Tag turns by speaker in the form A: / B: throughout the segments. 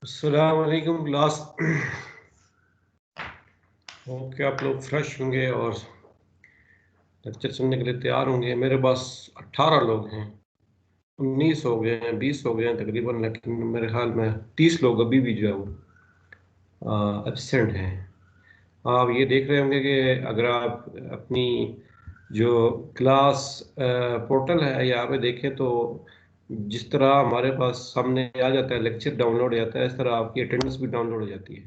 A: अस्सलाम वालेकुम class. Okay, आप लोग फ्रेश होंगे और लेक्चर सुनने के लिए तैयार होंगे। मेरे पास 18 लोग हैं, 19 हो गए हैं, 20 हो गए हैं तकरीबन, लेकिन मेरे ख्याल में 30 लोग अभी भी जो है वो एब्सेंट हैं। आप ये देख रहे होंगे कि अगर आप अपनी जो क्लास पोर्टल है यहाँ पे देखें तो जिस तरह हमारे पास सामने आ जाता है लेक्चर डाउनलोड हो जाता है, इस तरह आपकी अटेंडेंस भी डाउनलोड हो जाती है।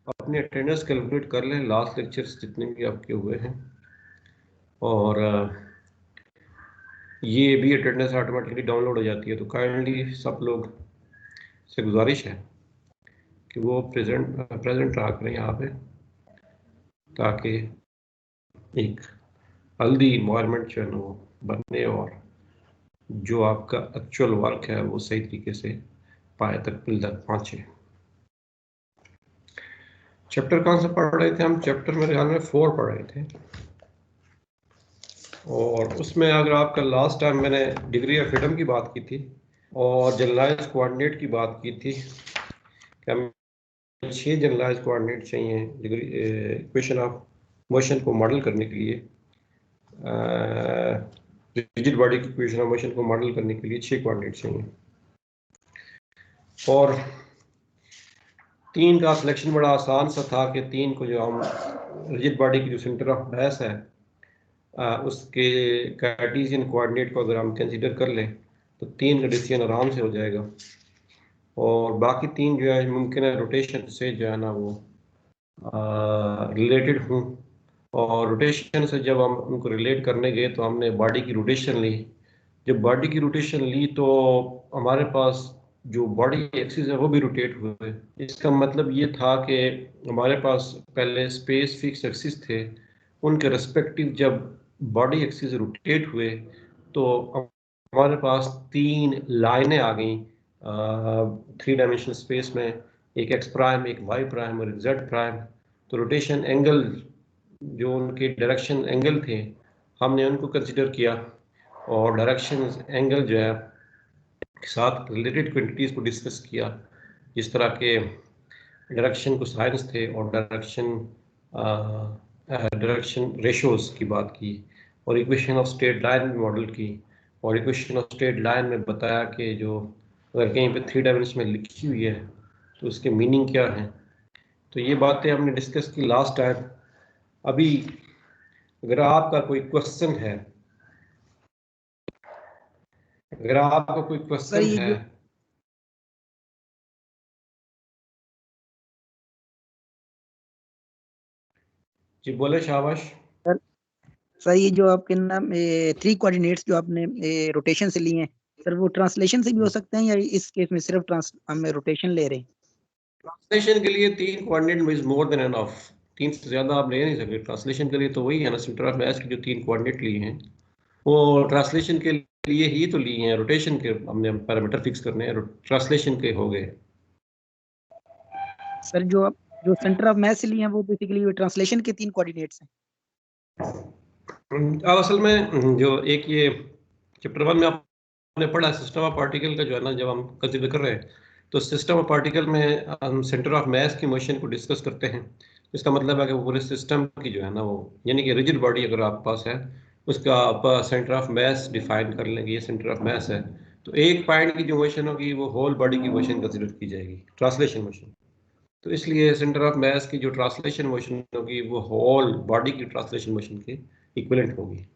A: अपनी अटेंडेंस कैलकुलेट कर लें, लास्ट लेक्चर्स जितने भी आपके हुए हैं, और ये भी अटेंडेंस ऑटोमेटिकली डाउनलोड हो जाती है। तो काइंडली सब लोग से गुजारिश है कि वो प्रेजेंट रहा करें यहाँ पे, ताकि एक हेल्दी इन्वायरमेंट जो है ना वो बने और जो आपका एक्चुअल वर्क है वो सही तरीके से पाए तक मिल तक पहुँचे। चैप्टर कौन सा पढ़ रहे थे हम? चैप्टर मेरे ख्याल में 4 पढ़ रहे थे, और उसमें अगर आपका लास्ट टाइम मैंने डिग्री ऑफ फ्रीडम की बात की थी और जनरलाइज कोऑर्डिनेट की बात की थी कि हमें 6 जनरलाइज कोऑर्डिनेट चाहिए डिग्री इक्वेशन ऑफ मोशन को मॉडल करने के लिए। रिजिड बॉडी की इक्वेशन ऑफ मोशन को मॉडल करने के लिए 6 कोऑर्डिनेट चाहिए, और 3 का सिलेक्शन बड़ा आसान सा था कि 3 को जो हम रिजिड बॉडी की जो सेंटर ऑफ मास है उसके कार्टेशियन कोऑर्डिनेट को अगर हम कंसीडर कर लें तो 3 का डिसीजन आराम से हो जाएगा, और बाकी 3 जो है मुमकिन है रोटेशन से जो है ना वो रिलेटेड हूँ। और रोटेशन से जब हम उनको रिलेट करने गए तो हमने बॉडी की रोटेशन ली। जब बॉडी की रोटेशन ली तो हमारे पास जो बॉडी एक्सिस है वो भी रोटेट हुए। इसका मतलब ये था कि हमारे पास पहले स्पेस फिक्स एक्सिस थे, उनके रेस्पेक्टिव जब बॉडी एक्सिस रोटेट हुए तो हमारे पास 3 लाइनें आ गई 3 डायमेंशनल स्पेस में, एक एक्स प्राइम, एक वाई प्राइम और एक जेड प्राइम। तो रोटेशन एंगल जो उनके डायरेक्शन एंगल थे हमने उनको कंसिडर किया, और डायरेक्शन एंगल जो है के साथ रिलेटेड क्वांटिटीज़ को डिस्कस किया, जिस तरह के डायरेक्शन को साइंस थे और डायरेक्शन रेशोज की बात की, और इक्वेशन ऑफ स्ट्रेट लाइन में मॉडल की, और इक्वेशन ऑफ स्ट्रेट लाइन में बताया कि जो अगर कहीं पे 3 डायमेंशन में लिखी हुई है तो उसके मीनिंग क्या है। तो ये बातें हमने डिस्कस की लास्ट टाइम। अभी अगर आपका कोई क्वेश्चन है, अगर आपका कोई
B: सर
A: क्वेश्चन
B: ये
A: है।
B: जो
A: जी बोले शाबाश।
B: सर सर ये जो आपके नाम 3 कोऑर्डिनेट्स जो आपने रोटेशन से लिए हैं सर, वो ट्रांसलेशन से भी हो सकते हैं या इस केस में सिर्फ हम रोटेशन ले रहे हैं?
A: ट्रांसलेशन के लिए 3 coordinate is more than enough. 3 से ज्यादा आप ले नहीं सकते ट्रांसलेशन के लिए। तो वही है ना, सेंटर ऑफ मास के जो 3 कोऑर्डिनेट लिए हैं वो ट्रांसलेशन के लिए ही तो लिए हैं। रोटेशन के हमने पैरामीटर फिक्स करने हैं, ट्रांसलेशन के हो गए।
B: सर जो सेंटर ऑफ मास से लिए हैं वो बेसिकली ट्रांसलेशन के 3 कोऑर्डिनेट्स हैं।
A: अब असल में जो एक ये चैप्टर 1 में आपने पढ़ा सिस्टम ऑफ पार्टिकल का जो है ना, जब हम कंसिडर कर रहे हैं तो सिस्टम ऑफ पार्टिकल में हम सेंटर ऑफ मास की मोशन को डिस्कस करते हैं। इसका मतलब है कि वो पूरे सिस्टम की जो है ना वो, यानी कि रिजिड बॉडी अगर आपके पास है उसका आप सेंटर ऑफ मास डिफाइन कर लेंगे, ये सेंटर ऑफ मास है, तो एक पॉइंट की जो मोशन होगी वो होल बॉडी की मोशन कंसिडर की जाएगी, ट्रांसलेशन मोशन। तो इसलिए सेंटर ऑफ मास की जो ट्रांसलेशन मोशन होगी वो होल बॉडी की ट्रांसलेशन मोशन के इक्विवेलेंट होगी।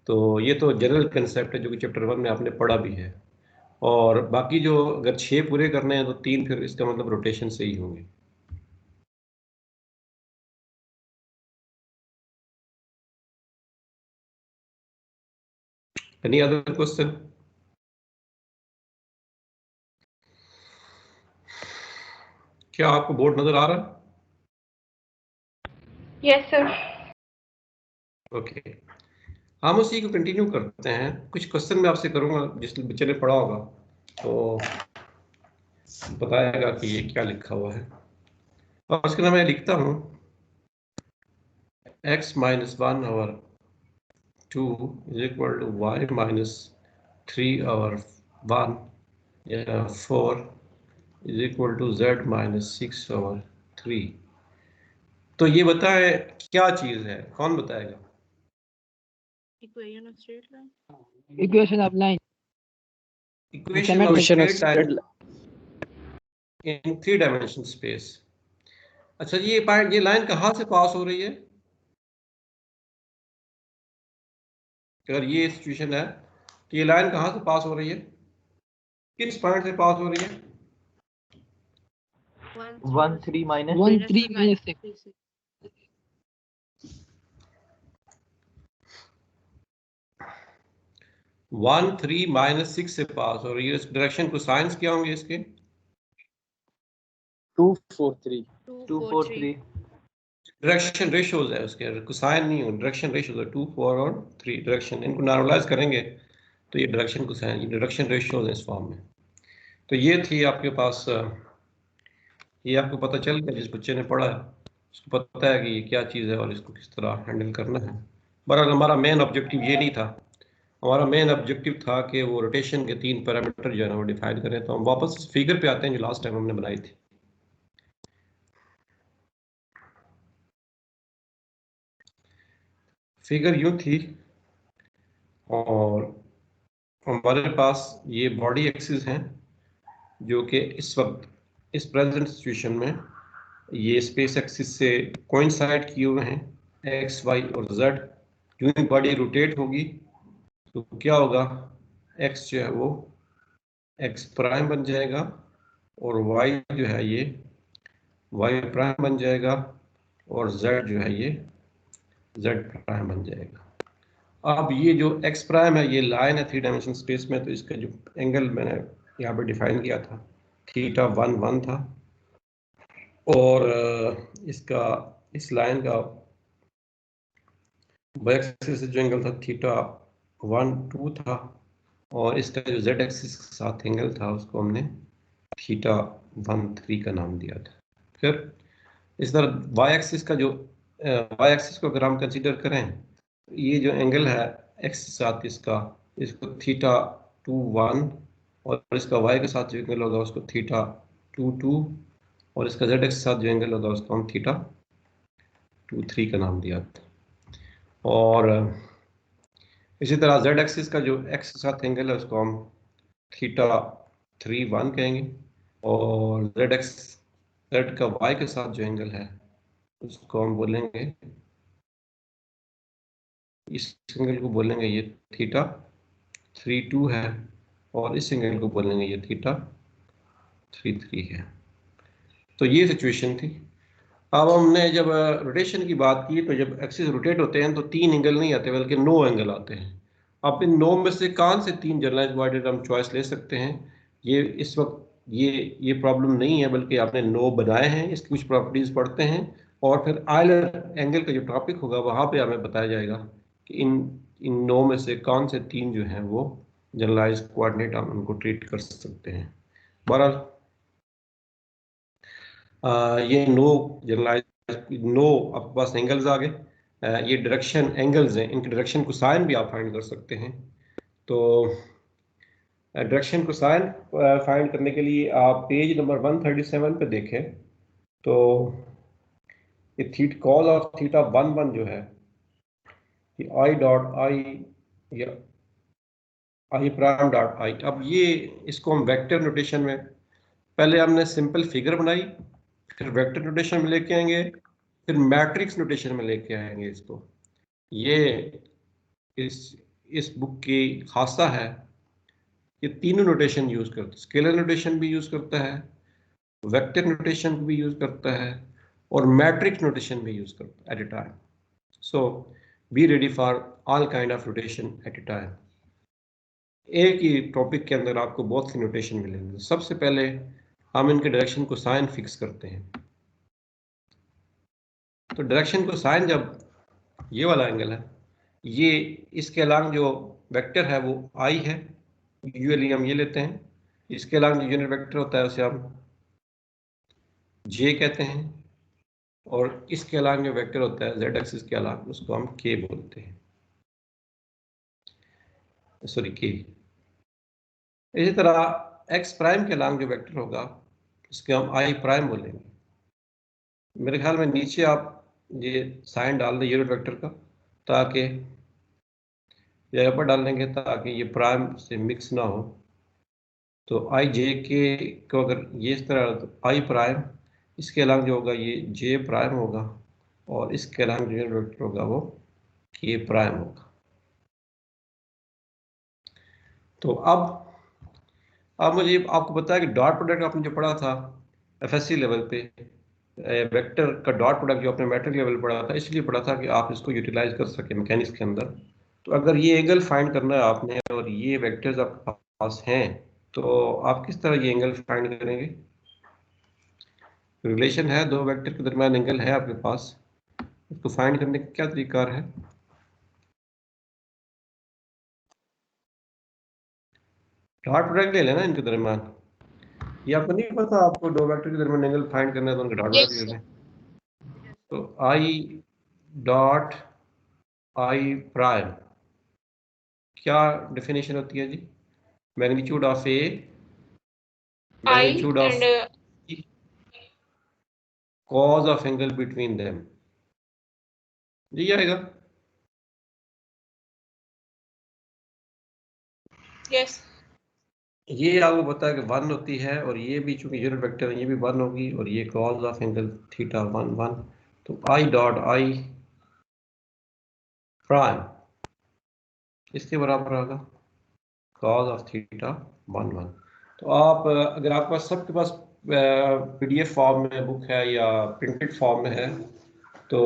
A: तो ये तो जनरल कंसेप्ट है जो कि चैप्टर 1 में आपने पढ़ा भी है, और बाकी जो अगर 6 पूरे करने हैं तो 3 फिर इसका मतलब रोटेशन से ही होंगे। Any other question? क्या आपको बोर्ड नजर आ रहा है?
C: Yes sir.
A: ओके, हम उसी को कंटिन्यू करते हैं। कुछ क्वेश्चन मैं आपसे करूंगा, जिस बच्चे ने पढ़ा होगा तो बताएगा कि ये क्या लिखा हुआ है। और उसके नाम मैं लिखता हूँ x minus 1 over 2 is equal to y minus 3 over 1 या 4 is equal to z minus 6 over 3। तो ये बताए क्या चीज है, कौन बताएगा?
C: Equation of straight line.
B: Equation of line.
A: Equation of straight line in 3 dimension space. अच्छा जी, ये लाइन कहाँ से पास हो रही है? अगर ये सिचुएशन है तो ये लाइन कहाँ से पास हो रही है, किस पॉइंट से पास हो रही है?
D: 1 3 minus
B: 1 3 minus 6।
A: 1 3 माइनस 6 से पास हो रही है। इस डायरेक्शन को साइंस क्या होंगे इसके?
D: 2 4 3 2 4 3।
A: डायरेक्शन रेशियोज है उसके, कोसाइन नहीं हो, डायरेक्शन रेशियोज है 2 4 और 3। डायरेक्शन इनको नॉर्मलाइज करेंगे तो ये डायरेक्शन कोसाइन, ये डायरेक्शन रेशियोज है इस फॉर्म में। तो ये थी आपके पास, ये आपको पता चल गया, जिस बच्चे ने पढ़ा है उसको पता है कि ये क्या चीज़ है और इसको किस तरह हैंडल करना है। बहरहाल हमारा मेन ऑब्जेक्टिव ये नहीं था, हमारा मेन ऑब्जेक्टिव था कि वो रोटेशन के 3 पैरामीटर जो है ना वो डिफाइन करें। तो हम वापस फिगर पे आते हैं जो लास्ट टाइम हमने बनाई थी। फिगर यूं थी और हमारे पास ये बॉडी एक्सिस हैं जो कि इस वक्त इस प्रेजेंट सिचुएशन में ये स्पेस एक्सिस से कोइंसाइड किए हुए हैं, एक्स वाई और जेड। यूं ही बॉडी रोटेट होगी तो क्या होगा, एक्स जो है वो एक्स प्राइम बन जाएगा और वाई जो है ये वाई प्राइम बन जाएगा और जेड जो है ये जेड प्राइम बन जाएगा। अब ये जो एक्स प्राइम है ये लाइन है 3 डायमेंशन स्पेस में, तो इसका जो एंगल मैंने यहाँ पर डिफाइन किया था थीटा 1 1 था, और इसका इस लाइन का वाई एक्सिस से जो एंगल था थीटा 1 2 था, और इसका जो जेड एक्सिस के साथ एंगल था उसको हमने थीटा 1 3 का नाम दिया था। फिर इस तरह वाई एक्सिस का जो वाई एक्सिस को अगर हम कंसीडर करें, ये जो एंगल है एक्स के साथ इसको थीटा 2 1, और इसका वाई के साथ जो एंगल होगा उसको थीटा 2 2, और इसका जेड एक्स के साथ जो एंगल होगा उसको हम थीटा 2 3 का नाम दिया था। और इसी तरह जेड एक्सिस का जो एक्स के साथ एंगल है उसको हम थीटा 3 1 कहेंगे, और जेड का वाई के साथ जो एंगल है उसको हम बोलेंगे, इस एंगल को बोलेंगे ये थीटा 3 2 है, और इस एंगल को बोलेंगे ये थीटा 3 3 है। तो ये सिचुएशन थी। अब हमने जब रोटेशन की बात की तो जब एक्सिस रोटेट होते हैं तो 3 एंगल नहीं आते बल्कि 9 एंगल आते हैं। अब इन 9 में से कौन से 3 जनरलाइज कोऑर्डिनेट हम चॉइस ले सकते हैं, ये इस वक्त ये प्रॉब्लम नहीं है, बल्कि आपने 9 बनाए हैं, इसकी कुछ प्रॉपर्टीज पढ़ते हैं और फिर आयलर एंगल का जो टॉपिक होगा वहां पे हमें बताया जाएगा कि इन 9 में से कौन से 3 जो हैं वो जनरलाइज कोऑर्डिनेट हम उनको ट्रीट कर सकते हैं। बहरहाल ये 9 जनरलाइज 9 आपके पास एंगल्स आ गए। ये डायरेक्शन एंगल्स हैं, इनके डायरेक्शन को साइन भी आप फाइंड कर सकते हैं। तो डायरेक्शन को साइन फाइंड करने के लिए आप पेज नंबर 137 पे देखें तो ये कॉज ऑफ थीटा 1 1 जो है कि आई डॉट आई या आई प्राइम डॉट आई। अब ये इसको हम वेक्टर नोटेशन में, पहले हमने सिंपल फिगर बनाई, फिर वेक्टर नोटेशन में लेके आएंगे, फिर मैट्रिक्स नोटेशन में लेके आएंगे इसको। ये इस बुक की खासा है, ये तीनों नोटेशन यूज करता है, स्केलर नोटेशन भी यूज करता है, वेक्टर नोटेशन भी यूज करता है, और मैट्रिक्स नोटेशन भी यूज करता है at a time. So be ready for all kind of notation at a time. एक ही टॉपिक के अंदर आपको बहुत सी नोटेशन मिलेंगे। सबसे पहले हम इनके डायरेक्शन को साइन फिक्स करते हैं। तो डायरेक्शन को साइन जब ये वाला एंगल है, ये इसके अलांग जो वेक्टर है वो आई है, यूजुअली हम ये लेते हैं। इसके अलांग जो यूनिट वेक्टर होता है उसे हम जे कहते हैं, और इसके अलांग जो वेक्टर होता है जेड एक्सिस के अलांग उसको हम के बोलते हैं, सॉरी के। इसी तरह एक्स प्राइम के अलांग जो वेक्टर होगा उसके हम आई प्राइम बोलेंगे। मेरे ख्याल में नीचे आप ये साइन डाल दें यूनिट वेक्टर का, ताकि या ऊपर डाल देंगे ताकि ये प्राइम से मिक्स ना हो। तो आई जे के को अगर ये इस तरह, तो आई प्राइम, इसके अलावा जो होगा ये जे प्राइम होगा, और इसके अलावा जो यूनिट वेक्टर होगा वो के प्राइम होगा। तो अब मुझे आपको पता है कि डॉट प्रोडक्ट आपने जो पढ़ा था एफएससी लेवल पे, वेक्टर का डॉट प्रोडक्ट जो आपने मैट्रिक लेवल पढ़ा था, इसलिए पढ़ा था कि आप इसको यूटिलाइज कर सके मैकेनिक्स के अंदर। तो अगर ये एंगल फाइंड करना है आपने और ये वेक्टर्स आपके पास हैं, तो आप किस तरह ये एंगल फाइंड करेंगे? रिलेशन है, दो वेक्टर के दरमियान एंगल है आपके पास, उसको फाइंड करने का क्या तरीका है? डॉट प्रोडक्ट ले लेना इनके दरमियान। ये आपको नहीं पता, आपको दो वेक्टर के दरमियान एंगल फाइंड करना है तो उनका डॉट प्रोडक्ट ले लें। तो आई डॉट आई प्राइम क्या डेफिनेशन होती है जी? Magnitude of a, magnitude of cos of angle between them, जी आएगा।
C: यस।
A: ये आपको पता है कि 1 होती है, और ये भी चूंकि यूनिट वेक्टर है ये भी 1 होगी, और ये कॉज ऑफ एंगल थीटा 1 1। तो आई डॉट आई प्राइम इसके बराबर होगा कॉज ऑफ थीटा 1 1। तो आप अगर आपके पास सबके पास पीडीएफ फॉर्म में बुक है या प्रिंटेड फॉर्म में है, तो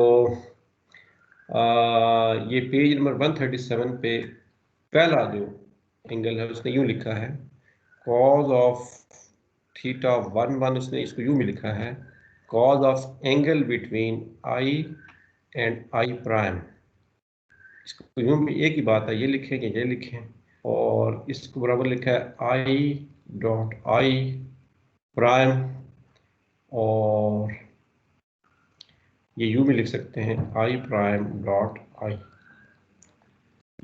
A: ये पेज नंबर 137 पे पहला जो एंगल है उसने यूं लिखा है कॉज ऑफ थीटा 1 1, उसने इसको यूं भी लिखा है cos of angle between I and I prime. इसको यूं भी एक ही बात है, ये लिखेंगे ये लिखें, और इसको बराबर लिखा है आई डॉट आई प्राइम, और ये यूं भी लिख सकते हैं आई प्राइम डॉट आई।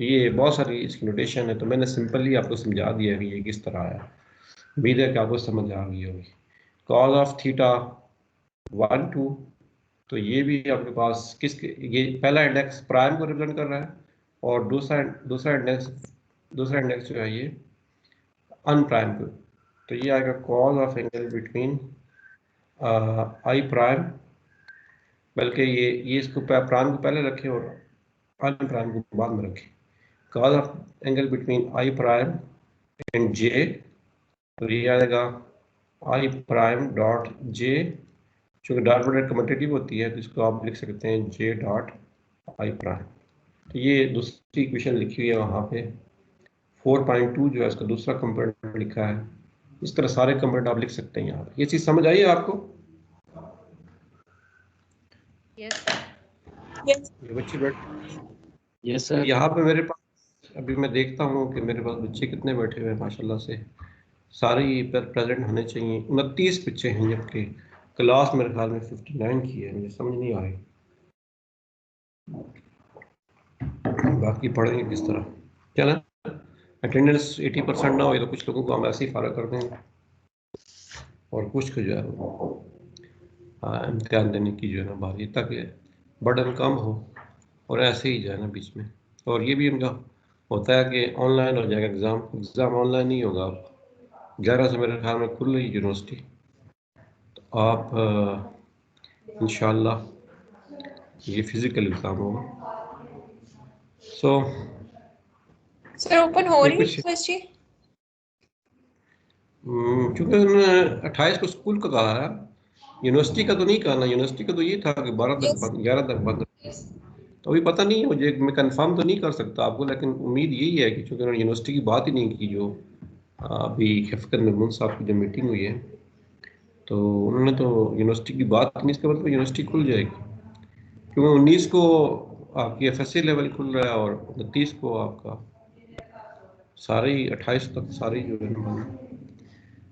A: ये बहुत सारी इसकी नोटेशन है, तो मैंने सिंपली आपको समझा दिया कि ये किस तरह है। उम्मीद है कि आपको समझ आ गई होगी। कॉज ऑफ थीटा 1 2, तो ये भी आपके पास किसके, ये पहला इंडेक्स प्राइम को रिप्रेजेंट कर रहा है, और दूसरा इंडेक्स जो है ये अनप्राइम को। तो ये आएगा cos of angle between i prime, बल्कि ये इसको प्राइम को पहले रखें और अनप्राइम को बाद में रखें। Cos of angle between i prime and j, तो ये आएगा आई प्राइम डॉट जे, चूँकि डॉट प्रोडक्ट कम्यूटेटिव होती है तो इसको आप लिख सकते हैं जे डॉट आई प्राइम। तो ये दूसरी इक्वेशन लिखी हुई है वहाँ पे 4.2 जो है इसका दूसरा कंपोनेंट लिखा है। इस तरह सारे कंपोनेंट आप लिख सकते हैं यहाँ पे। ये चीज़ समझ आई है आपको?
C: यस।
A: ये बच्चे बैठ,
D: यस सर।
A: यहाँ पे मेरे पास अभी मैं देखता हूँ कि मेरे पास बच्चे कितने बैठे हुए हैं। माशाल्लाह से सारे ही प्रेजेंट होने चाहिए। 29 बच्चे हैं, जबकि क्लास मेरे ख्याल में 59 की है। मुझे समझ नहीं आ रही बाकी पढ़ेंगे किस तरह, क्या ना अटेंडेंस 80% ना हो तो कुछ लोगों को हम ऐसे ही फारा कर देंगे, और कुछ को जो है इम्तिहान देने की जो है ना बारी, ताकि बर्डन कम हो, और ऐसे ही जो है ना बीच में। और ये भी उनका होता है कि ऑनलाइन हो जाएगा एग्ज़ाम ऑनलाइन नहीं होगा। अब 11 से मेरे ख्याल में खुल रही यूनिवर्सिटी, तो आप इंशाल्लाह ये फिज़िकल एग्ज़ाम होगा। सो
C: सर ओपन हो रही
A: कुछ
C: यूनिवर्सिटी?
A: चूँकि उन्होंने 28 को स्कूल का कहा है, यूनिवर्सिटी का तो नहीं कहा ना। यूनिवर्सिटी का तो ये था कि 12 तक बंद, 11 तक बंद। तो अभी पता नहीं है मुझे, मैं कंफर्म तो नहीं कर सकता आपको, लेकिन उम्मीद यही है कि चूँकि उन्होंने यूनिवर्सिटी की बात ही नहीं की, जो अभी खफकत महमूद साहब की जो मीटिंग हुई है, तो उन्होंने तो यूनिवर्सिटी की बात नहीं, इसका मतलब यूनिवर्सिटी खुल जाएगी, क्योंकि 19 को आपकी एफएससी लेवल खुल रहा है और 29 को आपका सारे ही 28 तक सारे जो है ना,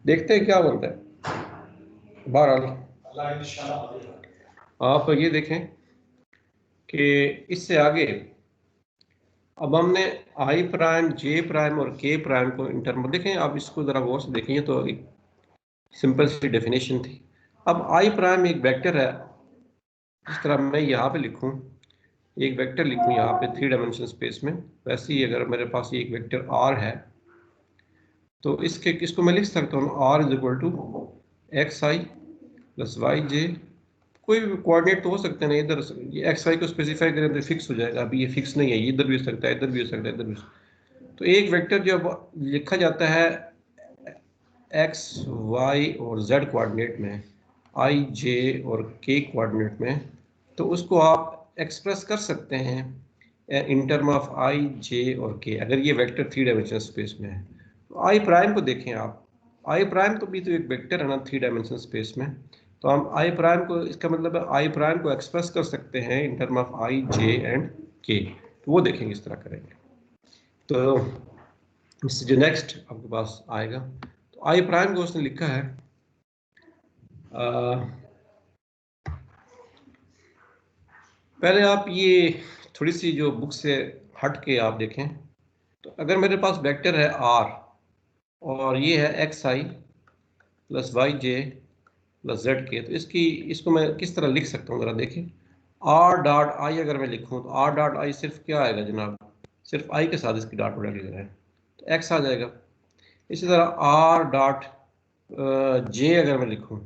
A: देखते हैं क्या बनता है। बहरहाल आप ये देखें कि इससे आगे अब हमने आई प्राइम, जे प्राइम और के प्राइम को इन टर्म में देखें। आप इसको जरा गौर से देखेंगे तो एक सिंपल सी डेफिनेशन थी। अब आई प्राइम एक वेक्टर है, इस तरह मैं यहाँ पे लिखूं, एक वेक्टर लिखूं यहाँ पे 3 डायमेंशन स्पेस में, वैसे ही अगर मेरे पास एक वेक्टर आर है तो इसके किसको मैं लिख सकता हूँ, r is equal to x i plus y j, कोई भी कोऑर्डिनेट तो हो सकते हैं ना, इधर ये एक्स वाई को स्पेसिफाई करें तो फिक्स हो जाएगा। अभी ये फिक्स नहीं है, ये इधर भी हो सकता है, इधर भी हो सकता है, इधर भी हो सकता है। तो एक वेक्टर जब लिखा जाता है एक्स वाई और जेड कोऑर्डिनेट में, आई जे और के कोऑर्डिनेट में, तो उसको आप एक्सप्रेस कर सकते हैं इन टर्म ऑफ आई जे और के, अगर ये वेक्टर 3 डायमेंशनल स्पेस में है। तो आई प्राइम को देखें आप, आई प्राइम तो भी तो एक वेक्टर है ना 3 डायमेंशनल स्पेस में, तो हम आई प्राइम को, इसका मतलब है आई प्राइम को एक्सप्रेस कर सकते हैं इन term of I J and के। तो वो देखेंगे इस तरह करेंगे। तो इससे जो नेक्स्ट आपके पास आएगा, तो आई प्राइम को उसने लिखा है पहले आप ये थोड़ी सी जो बुक से हट के आप देखें, तो अगर मेरे पास वेक्टर है आर और ये है x i plus y j plus z के, तो इसको मैं किस तरह लिख सकता हूँ, ज़रा देखें। आर डॉट आई अगर मैं लिखूँ तो आर डॉट आई सिर्फ क्या आएगा जनाब, सिर्फ आई के साथ इसकी डॉट प्रोडक्ट लिख रहा है तो एक्स आ जाएगा। इसी तरह आर डॉट जे अगर मैं लिखूँ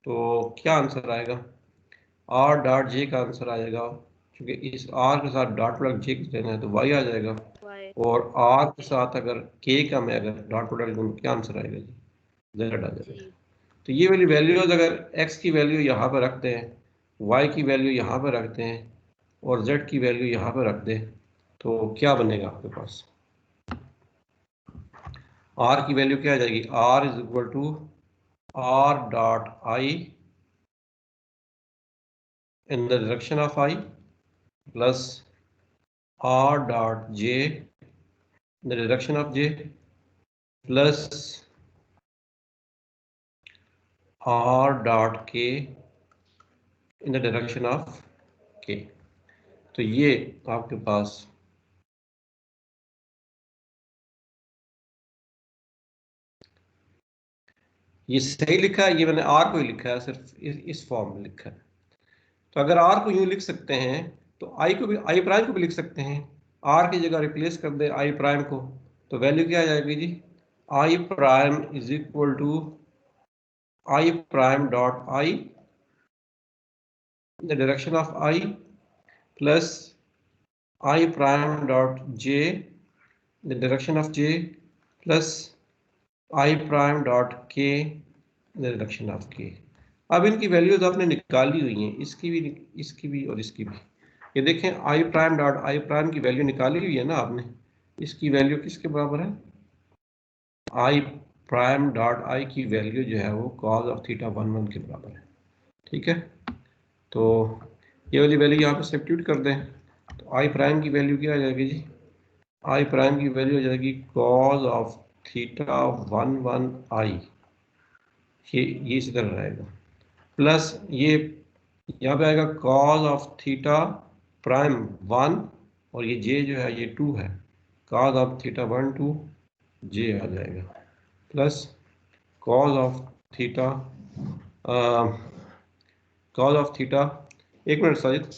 A: तो क्या आंसर आएगा, आर डॉट जे का आंसर आएगा, क्योंकि इस आर के साथ डॉट प्रोडक्ट जे लेना है तो वाई आ जाएगा, और आर के साथ अगर के का मैं अगर डॉट प्रोडक्ट लूँ क्या आंसर आएगा जी, जेड आ जाएगा। तो ये वाली वैल्यूज अगर x की वैल्यू यहाँ पर रखते हैं, y की वैल्यू यहाँ पर रखते हैं और z की वैल्यू यहाँ पर रख दें, तो क्या बनेगा आपके पास, r की वैल्यू क्या आ जाएगी, r is equal to r dot I in the direction of i plus r dot j in the direction of j plus r dot k in the direction of k। तो ये आपके पास ये सही लिखा है, ये मैंने आर को ही लिखा है, सिर्फ इस फॉर्म में लिखा है। तो अगर आर को यूं लिख सकते हैं तो आई को भी, आई प्राइम को भी लिख सकते हैं, आर की जगह रिप्लेस कर दे आई प्राइम को, तो वैल्यू क्या आ जाएगी जी, i prime is equal to i prime dot I in the direction of i plus i prime dot j in the direction of j plus i prime dot k in the direction of के। अब इनकी values आपने निकाली हुई हैं, इसकी भी और इसकी भी। ये देखें आई प्राइम डॉट आई प्राइम की वैल्यू निकाली हुई है ना आपने, इसकी वैल्यू किसके बराबर है, आई प्राइम डॉट आई की वैल्यू जो है वो कॉस ऑफ थीटा 1 1 के बराबर है। ठीक है, तो ये वाली वैल्यू यहाँ पे सब्स्टिट्यूट कर दें, तो आई प्राइम की वैल्यू क्या आ जाएगी जी, आई प्राइम की वैल्यू हो जाएगी कॉस ऑफ थीटा 1 1 आई, ये इसी तरह रहेगा, प्लस ये यहाँ पे आएगा कॉस ऑफ थीटा प्राइम 1 और ये जे जो है ये 2 है, कॉस ऑफ थीटा 1 2 जे आ जाएगा, प्लस कॉस ऑफ थीटा एक मिनट साजिद,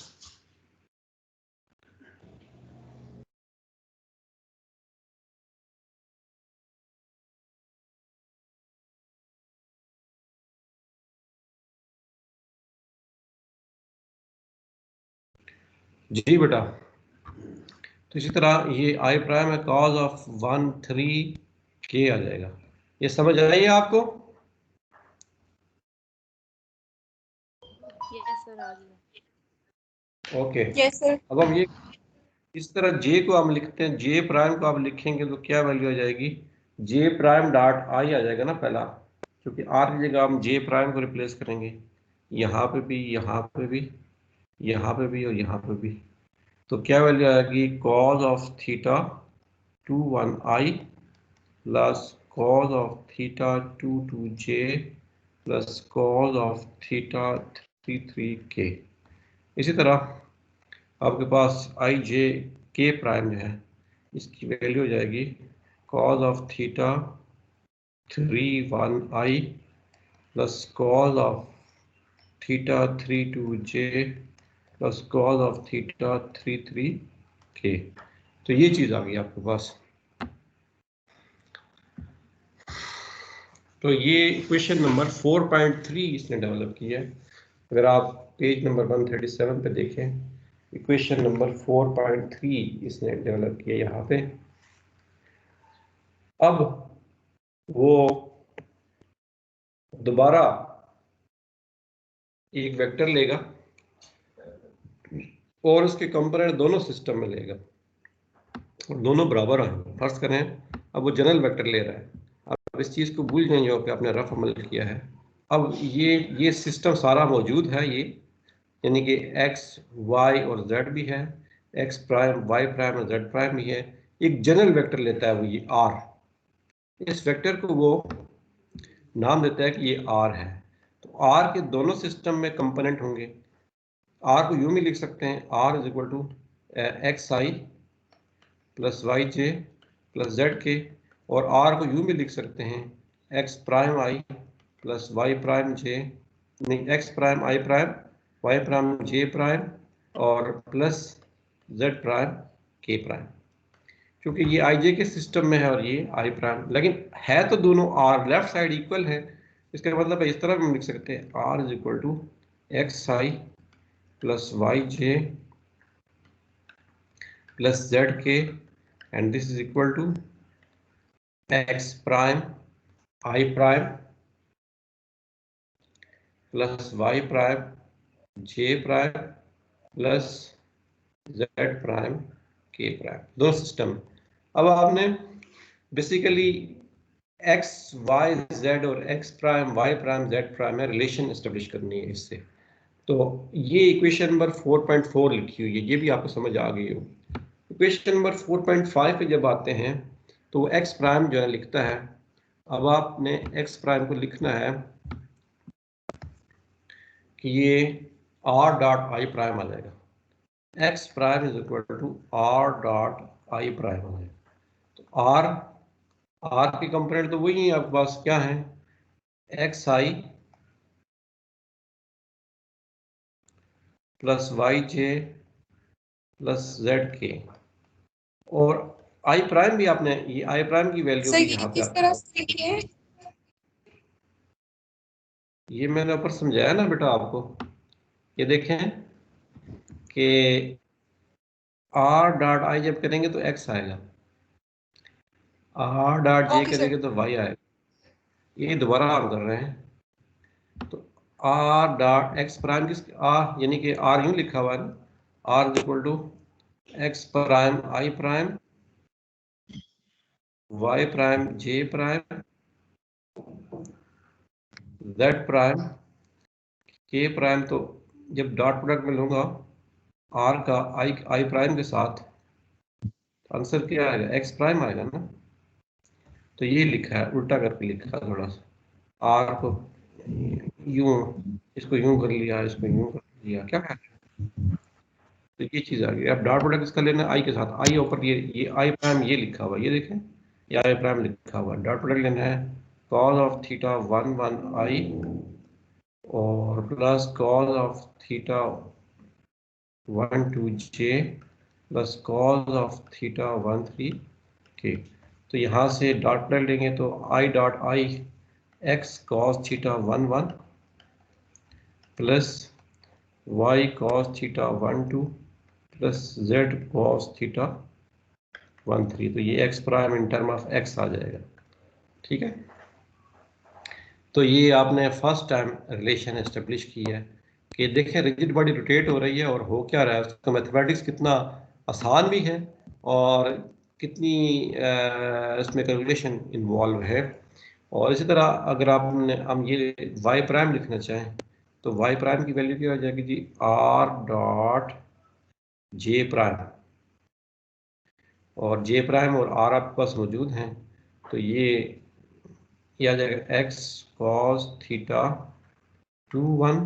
A: जी बेटा। तो इसी तरह ये आई प्राइम है कॉस ऑफ 1 3 के आ जाएगा। ये समझ आई है आपको?
E: यस सर, आ गया।
A: Okay,
C: Yes, sir.
A: अब हम ये इस तरह जे को हम लिखते हैं, जे प्राइम को आप लिखेंगे तो क्या वैल्यू आ जाएगी, जे प्राइम डॉट आई आ जाएगा ना पहला, क्योंकि आर की जगह हम जे प्राइम को रिप्लेस करेंगे, यहाँ पे भी, यहाँ पे भी, यहाँ पे भी और यहाँ पे भी। तो क्या वैल्यू आएगी, cause of theta 2 1 i plus cos of theta 2 2j plus cos of theta 3 3k। इसी तरह आपके पास आई जे के प्राइम जो है, इसकी वैल्यू हो जाएगी cause of theta 3 1 i plus cos of theta 3 2j plus cos of theta 3 3k। तो ये चीज़ आ गई आपके पास। तो ये इक्वेशन नंबर 4.3 इसने डेवलप की है। अगर आप पेज नंबर 137 पे देखें, इक्वेशन नंबर 4.3 इसने डेवलप किया यहाँ पे। अब वो दोबारा एक वेक्टर लेगा और उसके कंपोनेंट दोनों सिस्टम में लेगा और दोनों बराबर आएंगे। फर्ज करें अब वो जनरल वेक्टर ले रहा है। अब इस चीज़ को भूल जाएं जो कि आपने रफ अमल किया है। अब ये सिस्टम सारा मौजूद है, ये यानी कि एक्स वाई और जेड भी है, एक्स प्राइम वाई प्राइम और जेड प्राइम भी है। एक जनरल वेक्टर लेता है वो ये आर। इस वेक्टर को वो नाम देता है कि ये आर है। तो आर के दोनों सिस्टम में कंपोनेंट होंगे। आर को यूं भी लिख सकते हैं, r is equal to x i plus y j plus z k, और आर को यूं भी लिख सकते हैं x prime i plus y prime j, नहीं x prime i prime y prime j prime और plus z prime k prime. क्योंकि ये आई जे के सिस्टम में है और ये आई प्राइम, लेकिन है तो दोनों आर लेफ्ट साइड इक्वल है। इसका मतलब है इस तरह हम लिख सकते हैं r is equal to x i plus y j plus z k and this is equal to x prime i prime plus y prime j prime plus z prime k prime, दो system. अब आपने basically x y z और x prime y prime z prime में relation establish करनी है इससे। तो ये इक्वेशन नंबर 4.4 लिखी हुई है, ये भी आपको समझ आ गई हो। इक्वेशन नंबर 4.5 पे जब आते हैं तो एक्स प्राइम जो है लिखता है। अब आपने एक्स प्राइम को लिखना है कि ये आर डॉट आई प्राइम आ जाएगा। X prime is equal to r dot i prime आ जाएगा। तो आर के कंपोनेंट तो वही है आपके पास, क्या है x i plus y j plus z k, और आई प्राइम भी आपने, ये आई प्राइम की वैल्यू
C: सर
A: भी
C: ये
A: यहाँ पे
C: किस तरह से लिखी है?
A: ये मैंने ऊपर समझाया ना बेटा आपको। ये देखें कि आर डॉट आई जब करेंगे तो एक्स आएगा, आर डॉट जे
C: ओके
A: करेंगे
C: सर।
A: तो वाई आएगा। ये दोबारा हम कर रहे हैं। तो आर डॉट एक्स प्राइम किस आर, यानी कि आर यूं लिखा हुआ है ना, r is equal to x prime i prime y prime j prime z prime k prime. तो जब डॉट प्रोडक्ट में लूंगा आर का आई प्राइम के साथ, आंसर क्या आएगा, एक्स प्राइम आएगा ना। तो ये लिखा है, उल्टा करके लिखा है थोड़ा सा, आर को यूं, इसको यूं कर लिया, इसको यूं कर लिया, क्या है। तो ये चीज आ गई। अब डॉट प्रोडक्ट इसका लेना आई के साथ, आई ऊपर ये आई प्राइम ये लिखा हुआ, ये देखें ये आई प्राइम लिखा हुआ। डॉट प्रोडक्ट लेना है कॉस ऑफ थीटा 1 1 आई और plus cos of theta 1 2 J plus cos of theta 1 3 k. तो यहाँ से डॉट प्रोडक्ट लेंगे तो i dot i x cos theta 1 1 plus y cos theta 1 2 plus z cos theta 1 3। तो ये x prime in term of x आ जाएगा, ठीक है। तो ये आपने फर्स्ट टाइम रिलेशन एस्टेब्लिश की है कि देखें रिजिड बॉडी रोटेट हो रही है और हो क्या रहा है, उसका मैथमेटिक्स कितना आसान भी है और कितनी इसमें कैलकुलेशन इन्वॉल्व है। और इसी तरह अगर हम ये वाई प्राइम लिखना चाहें तो वाई प्राइम की वैल्यू क्या हो जाएगी जी, आर डॉट जे प्राइम, और जे प्राइम और आर आपके पास मौजूद हैं, तो ये आ जाएगा x cos theta 2 1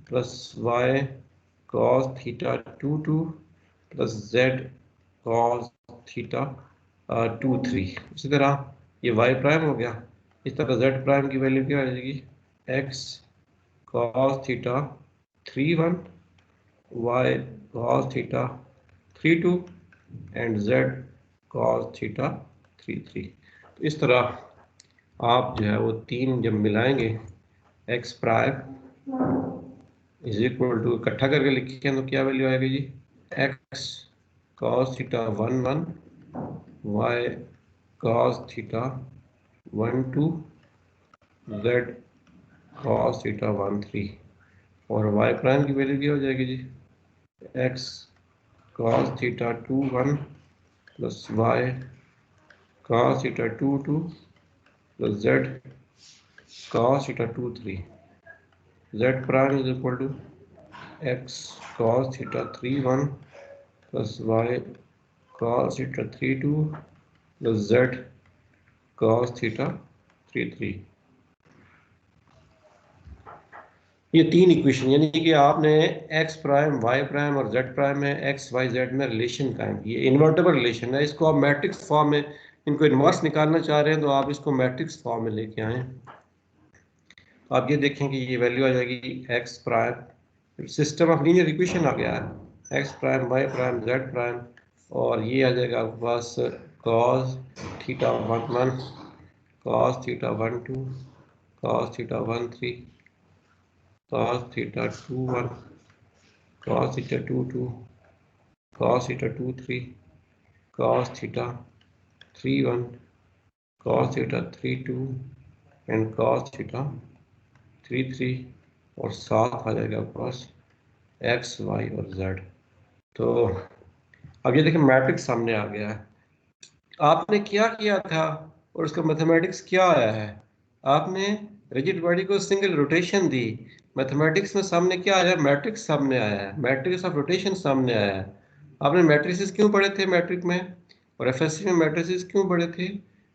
A: plus y cos theta 2 2 plus z cos theta 2 3। इसी तरह ये वाई प्राइम हो गया। इस तरह जेड प्राइम की वैल्यू क्या हो जाएगी, x cos theta 3 1 y cos theta 3 2 and z cos theta 3 3। तो इस तरह आप जो है वो तीन जब मिलाएंगे x prime is equal to, इकट्ठा करके लिखें तो क्या वैल्यू आएगी जी, x cos theta 1 1 y cos theta 1 2 z cos theta 1 3, और वाई प्राइम की वैल्यू क्या हो जाएगी जी, x cos theta 2 1 plus y cos theta 2 2 plus z cos theta 2 3, z prime is equal to x cos theta 3 1 plus y cos theta 3 2 plus z cos theta 3 3। ये तीन equation, यानी कि आपने x प्राइम, y प्राइम और z prime में x y z में relation कायम किए, इन्वर्टेबल रिलेशन है। इसको आप मैट्रिक्स फॉर्म में, इनको इन्वर्स निकालना चाह रहे हैं तो आप इसको मैट्रिक्स फॉर्म में लेके आए। आप ये देखें कि ये वैल्यू आ जाएगी x prime, system of linear equation आ गया है, x prime y prime z prime, और ये आ जाएगा आपके पास cos theta 1 1 cos theta 1 2 cos theta 1 3 cos theta 2 1 cos theta 2 2 cos theta 2 3 cos theta 3 1 cos theta 3 2 and cos theta 3 3, और साथ आ जाएगा आपके पास एक्स वाई और जेड। तो अब ये देखिए मैट्रिक्स सामने आ गया है। आपने क्या किया था और उसका मैथमेटिक्स क्या आया है, आपने रिजिड बॉडी को सिंगल रोटेशन दी, मैथमेटिक्स में सामने क्या आया है, मैट्रिक्स सामने आया है, मैट्रिक्स ऑफ रोटेशन सामने आया है। आपने मैट्रिसेस क्यों पढ़े थे मैट्रिक में, और एफएससी में मैट्रिसेस क्यों पढ़े थे,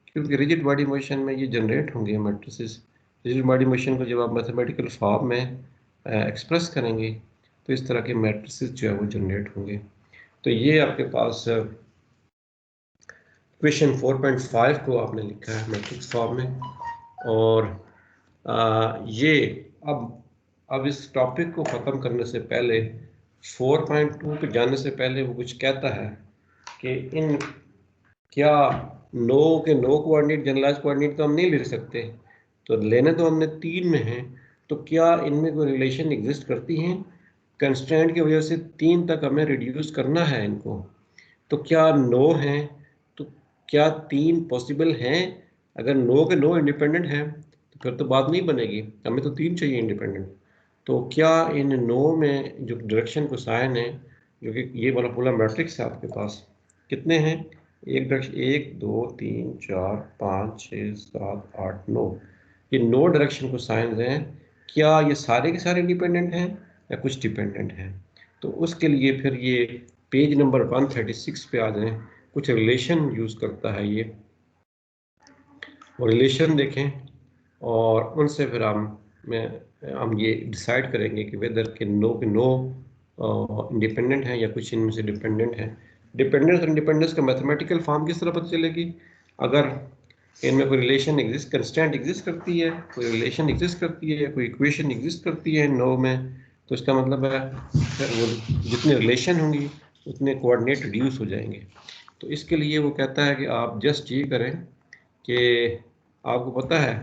A: क्योंकि रिजिड बॉडी मोशन में ये जनरेट होंगे मैट्रिसेस। रिजिड बॉडी मोशन को जब आप मैथमेटिकल फॉर्म में एक्सप्रेस करेंगे तो इस तरह के मैट्रिसेस जो है वो जनरेट होंगे। तो ये आपके पास क्वेश्चन 4.5 को आपने लिखा है मैट्रिक्स फॉर्म में। और ये अब इस टॉपिक को ख़त्म करने से पहले 4.2 पे जाने से पहले वो कुछ कहता है कि इन क्या नो कोऑर्डिनेट जनरलाइज कोऑर्डिनेट तो हम नहीं ले सकते, तो लेने तो हमने 3 में हैं, तो क्या इनमें कोई रिलेशन एग्जिस्ट करती हैं, कंस्ट्रेंट की वजह से 3 तक हमें रिड्यूस करना है इनको, तो क्या नो हैं, तो क्या 3 पॉसिबल हैं। अगर नो के नो इंडिपेंडेंट हैं तो फिर तो बात नहीं बनेगी, हमें तो 3 चाहिए इंडिपेंडेंट। तो क्या इन नो में जो डायरेक्शन को साइन है, जो कि ये वाला पूरा मैट्रिक्स है आपके पास, कितने हैं, एक डायरेक्शन 1 2 3 4 5 6 7 8 9, ये 9 डायरेक्शन को साइंस हैं, क्या ये सारे के सारे इंडिपेंडेंट हैं या कुछ डिपेंडेंट हैं। तो उसके लिए फिर ये पेज नंबर 136 पे आ जाएं, कुछ रिलेशन यूज़ करता है ये, और रिलेशन देखें और उनसे फिर हम ये डिसाइड करेंगे कि वेदर के नो इंडिपेंडेंट हैं या कुछ इनमें से डिपेंडेंट हैं। डिपेंडेंस और इंडिपेंडेंस का मैथमेटिकल फॉर्म किस तरह पता चलेगी, अगर इनमें कोई रिलेशन एग्जिस्ट, कंस्टेंट एग्जिस्ट करती है, कोई रिलेशन एग्जिस्ट करती है या कोई इक्वेशन एग्जिस्ट करती है नो में, तो इसका मतलब है फिर वो जितने रिलेशन होंगी उतने कोऑर्डिनेट रिड्यूस हो जाएंगे। तो इसके लिए वो कहता है कि आप जस्ट ये करें कि आपको पता है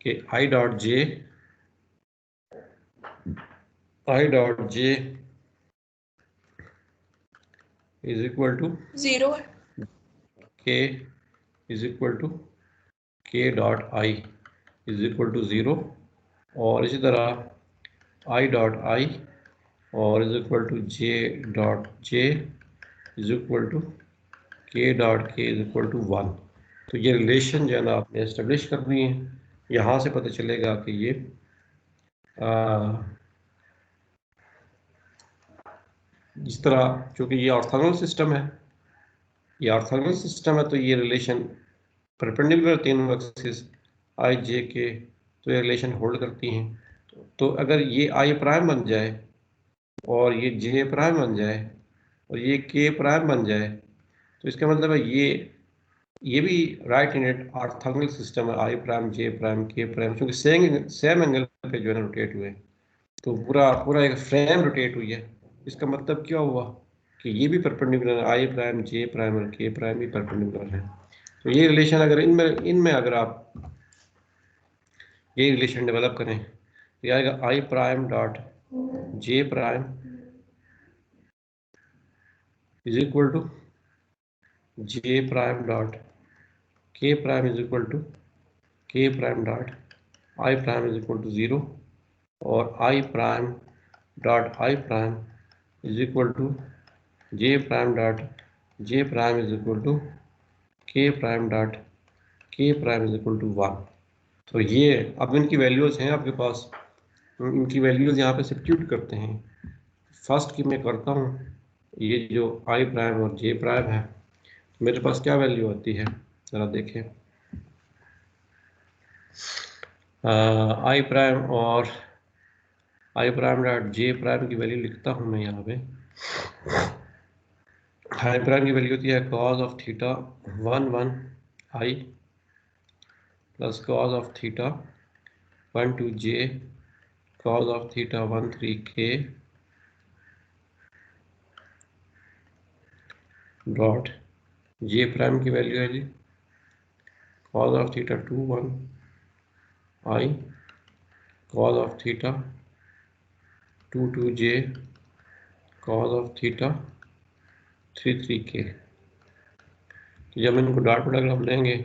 A: कि i dot j is equal to
C: 0
A: k is equal to k dot i is equal to 0, और इसी तरह आई डॉट आई और is equal to j is equal to k dot k is equal to 1। तो ये relation जो है ना आपने एस्टेब्लिश करनी है। यहाँ से पता चलेगा कि ये जिस तरह, चूँकि ये ऑर्थोगोनल सिस्टम है, ये ऑर्थोगोनल सिस्टम है, तो ये रिलेशन परपेंडिकुलर तीनों एक्सिस आई जे के, तो ये रिलेशन होल्ड करती हैं। तो अगर ये आई प्राइम बन जाए और ये जे प्राइम बन जाए और ये के प्राइम बन जाए, तो इसका मतलब है ये भी राइट इनडेड ऑर्थोगोनल सिस्टम है, I prime j prime k prime, क्योंकि सेम एंगल पे जो है रोटेट हुए, तो पूरा पूरा एक फ्रेम रोटेट हुई है। इसका मतलब क्या हुआ कि ये भी परपेंडिकुलर है, आई प्राइम जे प्राइम और के प्राइम भी परपेंडिकुलर है। तो ये रिलेशन अगर इनमें अगर आप ये रिलेशन डेवलप करें तो आएगा i prime dot j prime is equal to j prime dot k prime is equal to k prime dot i prime is equal to 0, और i prime dot i prime is equal to j prime dot j prime is equal to k prime dot k prime is equal to 1। तो ये अब इनकी values हैं आपके पास, इनकी values यहाँ पे सब्स्टिट्यूट करते हैं। फर्स्ट की मैं करता हूँ, ये जो आई प्राइम और जे प्राइम है, मेरे पास क्या वैल्यू आती है ज़रा देखें। आई प्राइम और i prime dot j prime की वैल्यू लिखता हूँ मैं यहाँ पे। आई प्राइम की वैल्यू होती है cos of theta 1 i plus cos of theta 1 j cos of theta 1 k dot j prime की वैल्यू है जी cos of theta 2 i cos of theta 2 j cos of theta 3 k. तो जब इनको dot product हम लेंगे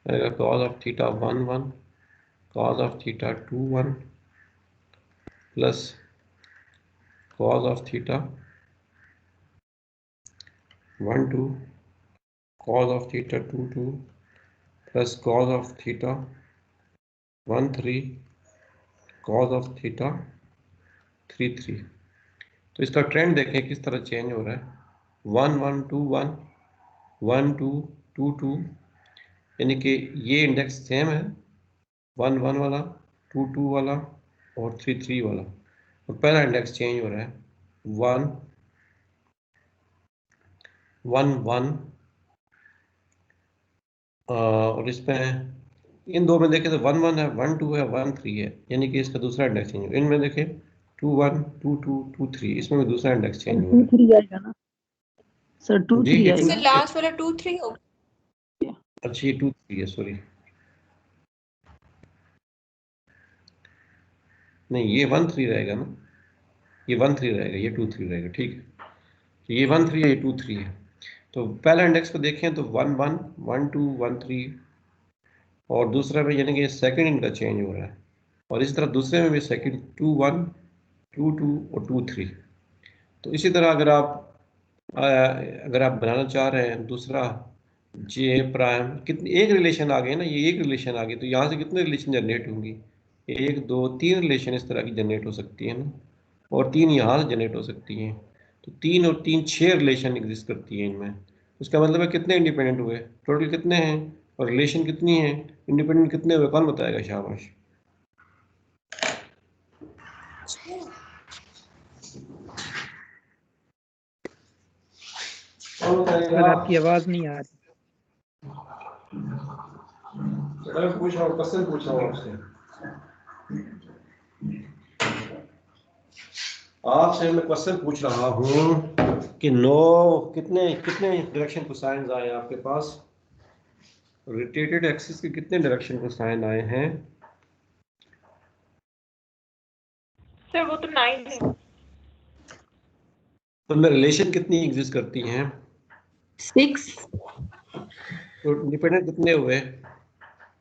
A: cos of theta 1 cos of theta 2 plus cos of theta 1 cos of theta 2 plus cos of theta 1 cos of theta 3। तो इसका trend देखें किस तरह चेंज हो रहा है, 1 2 1 1 2 2 2, यानी कि ये इंडेक्स सेम है, 1 1 वाला 2 2 वाला और 3 3 वाला। तो पहला इंडेक्स चेंज हो रहा है 1 1 1, और इसमें इन दो में देखें तो 1 1 है 1 2 है 1 3 है, यानी कि इसका दूसरा इंडेक्स चेंज हो। इनमें देखें 2 1 2 2 2 3, इसमें भी दूसरा इंडेक्स चेंज हो रहा
B: 2 3 आएगा ना सर, 2
A: जी,
B: 3
A: ये
B: आएगा।
C: सर लास्ट वाला 2 3 हो।
A: अच्छा ये 2 3 है, सॉरी नहीं ये 1 3 रहेगा ना, ये 1 3 रहेगा, ये 2 3 रहेगा, ठीक है। तो ये 1 3 है, ये 2 3 है। तो पहला इंडेक्स को देखें तो 1 1 1 2 1 3, और दूसरा में यानी कि सेकंड इनका चेंज हो रहा है, और इस तरह दूसरे में भी सेकंड 2 1 2 2 और 2 3। तो इसी तरह अगर आप बनाना चाह रहे हैं दूसरा जे प्राइम, कितनी एक रिलेशन आ गई ना, ये एक रिलेशन आ गई, तो यहाँ से कितने रिलेशन जनरेट होंगी, 1 2 3 रिलेशन इस तरह की जनरेट हो सकती है ना, और 3 यहाँ से जनरेट हो सकती हैं। तो 3 और 3 6 रिलेशन एग्जिस्ट करती हैं इनमें। उसका मतलब है कितने इंडिपेंडेंट हुए, टोटल कितने हैं, और रिलेशन कितनी है, इंडिपेंडेंट कितने हुए, कौन बताएगा, शाबाश।
B: सर आपकी आवाज नहीं आ रही।
A: पूछ रहा हूँ, क्वेश्चन पूछ रहा हूँ आपसे मैं क्वेश्चन पूछ रहा हूँ कि कितने कितने डायरेक्शन को साइन आए आपके पास, रोटेटेड एक्सिस के कितने डायरेक्शन को साइन आए हैं।
C: सर वो तो 9 है।
A: तो में रिलेशन कितनी एग्जिस्ट करती हैं,
E: 6
A: तो इंडिपेंडेंट कितने हुए,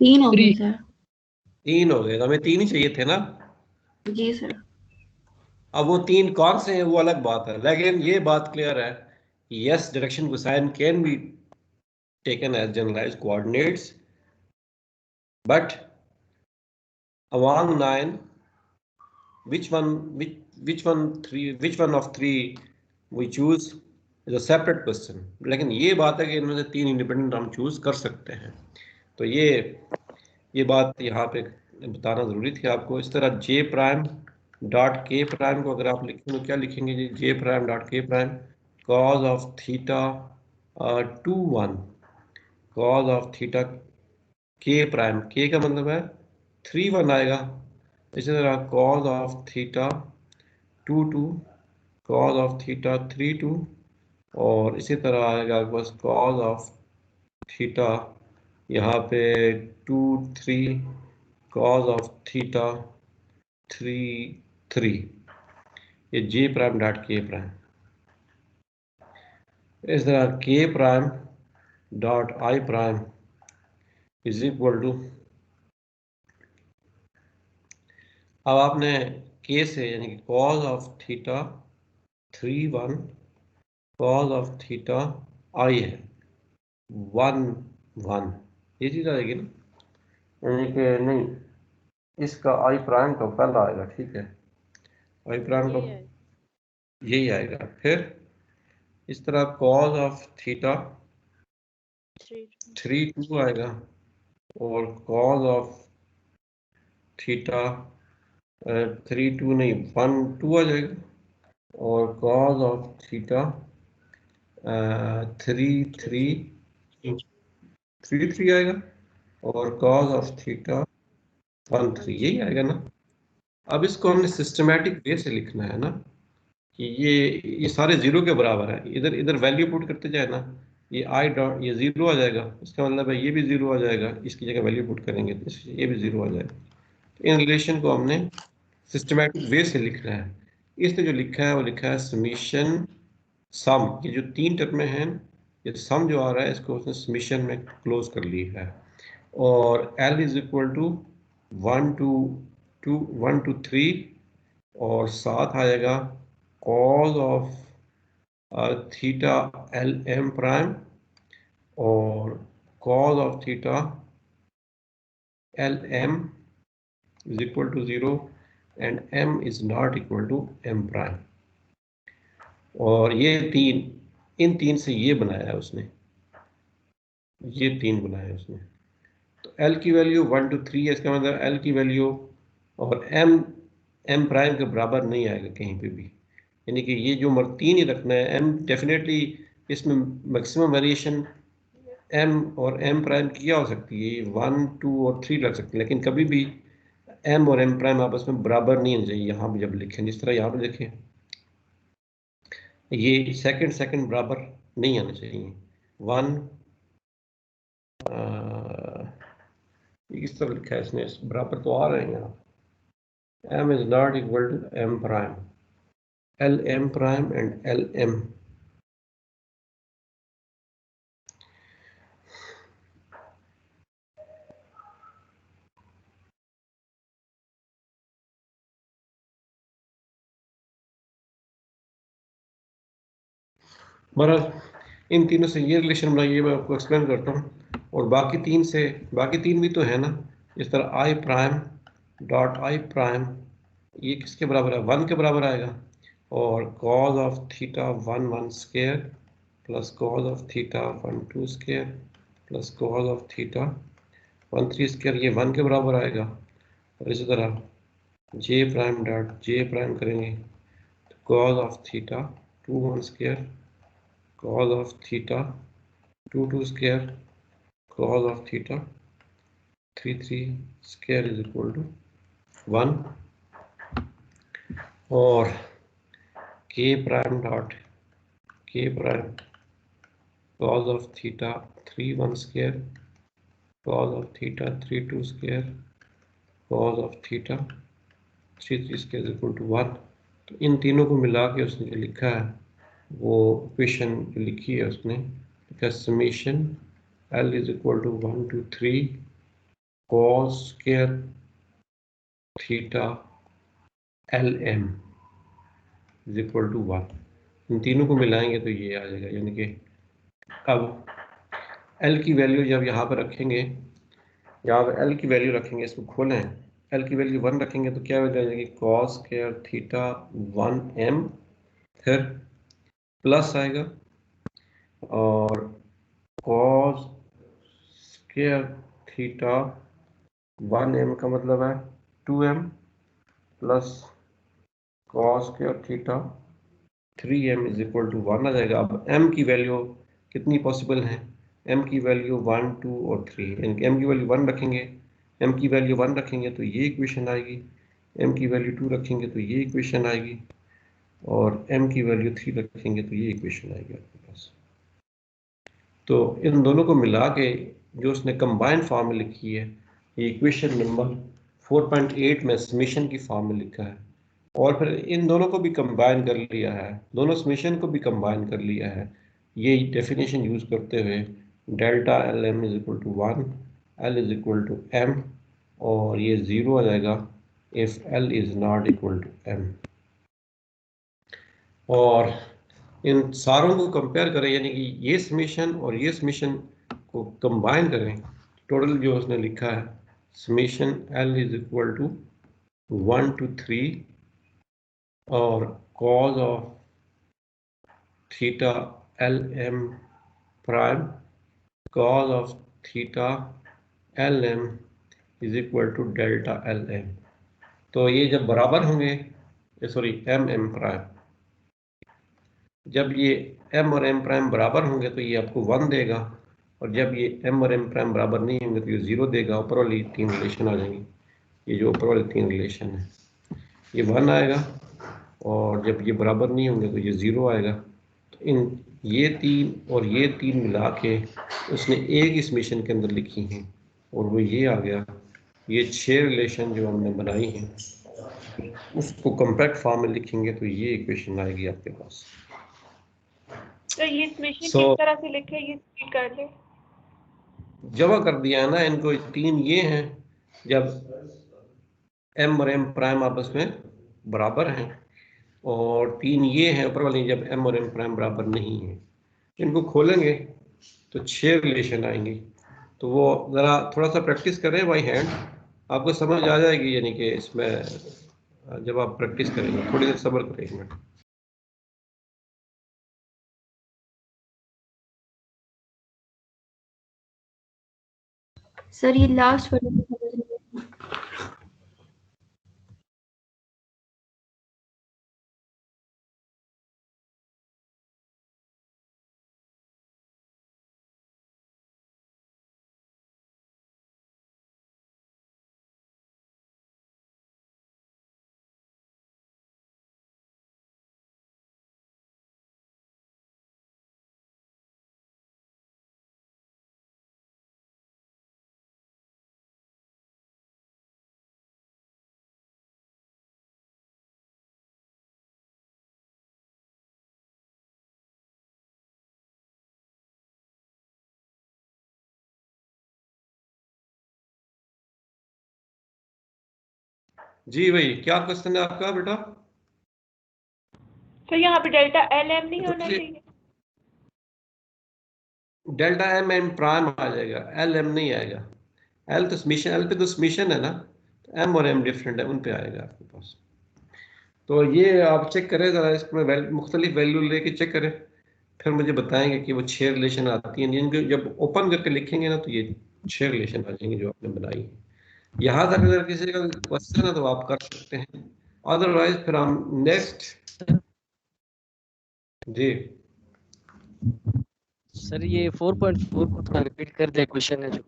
E: 3 हो गए सर।
A: 3 हो गए, तो हमें 3 ही चाहिए थे ना।
E: जी सर।
A: अब वो 3 कौन से हैं वो अलग बात है, लेकिन ये बात क्लियर है, yes direction cosine can be taken as generalized coordinates, but among 9 which one of three we choose is a separate question. लेकिन ये बात है कि इनमें से 3 इंडिपेंडेंट हम चूज कर सकते हैं। तो ये बात यहाँ पे बताना जरूरी थी आपको। इस तरह जे प्राइम डॉट के प्राइम को अगर आप लिखेंगे तो क्या लिखेंगे जी? जे prime dot k prime cause of theta 2 1 cos of theta के प्राइम, के का मतलब है 3 1 आएगा। इसी तरह cause of theta 2 2 cause of theta 3 2 और इसी तरह आएगा बस कॉज ऑफ थीटा यहाँ पे 2 3 कॉज ऑफ थीटा 3 3। ये j prime dot k prime. इस तरह k prime dot i prime is equal to, अब आपने के से यानी कि cos of theta 3 1 cos of theta i है 1 1, ये चीज आएगी ना, यानी कि नहीं इसका आई प्राइम का पहला आएगा, ठीक है, आई प्राइम का यही आएगा। फिर इस तरह कॉज ऑफ थीटा 3 2 आएगा और कॉज ऑफ थीटा 3 2 नहीं 1 2 आ जाएगा और कॉज ऑफ थीटा 3 3 आएगा और कॉज ऑफ थीटा 1 3, यही आएगा ना। अब इसको हमने सिस्टमैटिक वे से लिखना है ना कि ये सारे जीरो के बराबर है। इधर इधर वैल्यू पुट करते जाए ना, ये आई डॉट ये जीरो आ जाएगा, इसका मतलब है ये भी जीरो आ जाएगा, इसकी जगह वैल्यू पुट करेंगे तो ये भी जीरो आ जाएगा। इन रिलेशन को हमने सिस्टमैटिक वे से लिखना है। इसने जो लिखा है वो लिखा है समीशन सम, ये जो 3 टर्म हैं ये सम जो आ रहा है इसको उसने समीशन में क्लोज कर ली है। और L is equal to 1 to 3 और साथ आएगा cos of theta l m prime और cos of theta l m is equal to 0 and m is not equal to m prime. और ये इन तीन से ये बनाया है उसने, ये 3 बनाया है उसने। तो l की वैल्यू 1 to 3 है, इसका मतलब l की वैल्यू और m प्राइम के बराबर नहीं आएगा कहीं पे भी, यानी कि ये जो 3 ही रखना है। m डेफिनेटली इसमें मैक्सिमम वेरिएशन m और m प्राइम की क्या हो सकती है, 1 2 और 3 रख सकते हैं, लेकिन कभी भी m और m प्राइम आपस में बराबर नहीं होना चाहिए। यहाँ पे जब लिखें जिस तरह यहाँ पे देखें ये सेकंड बराबर नहीं आना चाहिए। 1 किस तरह लिखा है इसने, बराबर तो आ रहे हैं यहाँ, m is not equal to m prime, l m prime and l m। बहरहाल इन तीनों से ये रिलेशन बनाइए, मैं आपको एक्सप्लेन करता हूँ। और बाकी 3 भी तो है ना, इस तरह आई प्राइम डॉट आई प्राइम ये किसके बराबर है, 1 के बराबर आएगा। और cos of theta 1 1 square plus cos of theta 1 2 square plus cos of theta 1 3 square ये 1 के बराबर आएगा। और इसी तरह जे प्राइम डॉट जे प्राइम करेंगे तो cause of theta 2 1 square cos of theta 2 2 square cos of theta 3 3 square is equal to 1 और k prime dot k prime cos of theta 3 1 square cos of theta 3 2 square cos of theta 3 3 square is equal to 1। तो इन तीनों को मिला के उसने जो लिखा है वो इक्वेशन जो लिखी है उसने लिखा summation L is equal to 1 to 3 cos square theta l m is equal to 1। इन तीनों को मिलाएंगे तो ये आ जाएगा, यानी कि अब L की वैल्यू जब यहाँ पर रखेंगे, यहाँ पर L की वैल्यू रखेंगे, इसको खोलें एल की वैल्यू 1 रखेंगे तो क्या वैल्यू आ जाएगी, cos स्क्वायर थीटा 1m, फिर प्लस आएगा और cos स्क्वायर थीटा 1m का मतलब है 2m plus cos square theta 3m is equal to 1 आ जाएगा। अब m की वैल्यू कितनी पॉसिबल है, m की वैल्यू 1, 2 और 3, यानी m की वैल्यू 1 रखेंगे, m की वैल्यू 1 रखेंगे तो ये इक्वेशन आएगी, m की वैल्यू 2 रखेंगे तो ये इक्वेशन आएगी, और m की वैल्यू 3 रखेंगे तो ये इक्वेशन आएगी आपके पास। तो इन दोनों को मिला के जो उसने कंबाइंड फॉर्म में लिखी है, ये इक्वेशन नंबर 4.8 में समेशन की फॉर्म में लिखा है, और फिर इन दोनों को भी कंबाइन कर लिया है, दोनों समेशन को भी कंबाइन कर लिया है, ये डेफिनेशन यूज करते हुए delta l m is equal to 1, l is equal to m, और ये 0 आ जाएगा if l is not equal to m. और इन सारों को कंपेयर करें, यानी कि ये समेशन और ये समेशन को कंबाइन करें, टोटल जो उसने लिखा है summation l is equal to 1 to 3 और cos of theta l m prime cos of theta l m is equal to delta l m. तो ये जब बराबर होंगे, सॉरी एम एम प्राइम, जब ये m और m प्राइम बराबर होंगे तो ये आपको 1 देगा, और जब ये m और m प्राइम बराबर नहीं होंगे तो ये 0 देगा। ऊपर वाली 3 रिलेशन आ जाएंगी, ये जो ऊपर वाली 3 रिलेशन है ये 1 आएगा, और जब ये बराबर नहीं होंगे तो ये 0 आएगा। तो इन ये 3 और ये 3 मिला के उसने एक ही समेशन के अंदर लिखी हैं, और वो ये आ गया। ये 6 रिलेशन जो हमने बनाई हैं उसको कॉम्पैक्ट फॉर्म में लिखेंगे तो ये इक्वेशन आएगी आपके पास।
C: तो ये समेशन
A: So,
C: किस तरह से लिखे, ये स्पीड कर ले।
A: जमा कर दिया है ना इनको, 3 ये हैं जब m और m प्राइम आपस में बराबर हैं, और 3 ये हैं ऊपर वाली जब m और m प्राइम बराबर नहीं है। इनको खोलेंगे तो 6 रिलेशन आएंगे। तो वो ज़रा थोड़ा सा प्रैक्टिस करें बाई हैंड, आपको समझ आ जाएगी, यानी कि इसमें जब आप प्रैक्टिस करेंगे, थोड़ी देर सब्र करेंगे।
E: सर ये लास्ट वाले में समझ नहीं आया।
A: जी भाई, क्या क्वेश्चन है आपका बेटा?
C: तो यहाँ पे डेल्टा एल एम नहीं
A: तो
C: होना चाहिए?
A: डेल्टा एम एम प्राइम आ जाएगा, एल एम नहीं आएगा। एल तो समीशन, एल पे तो समीशन है ना, तो एम और एम डिफरेंट है, उन पे आएगा आपके पास। तो ये आप चेक करें ज़रा, इसमें मुख्तलिफ वैल्यू लेके चेक करें, फिर मुझे बताएंगे कि वो 6 रिलेशन आती हैं। जिनको जब ओपन करके लिखेंगे ना तो ये 6 रिलेशन आ जाएंगे जो आपने बनाई है। यहाँ तक अगर किसी का क्वेश्चन है तो आप कर सकते हैं, अदरवाइज फिर हम नेक्स्ट। जी
D: सर ये 4.4 को थोड़ा रिपीट कर दे, क्वेश्चन है जो।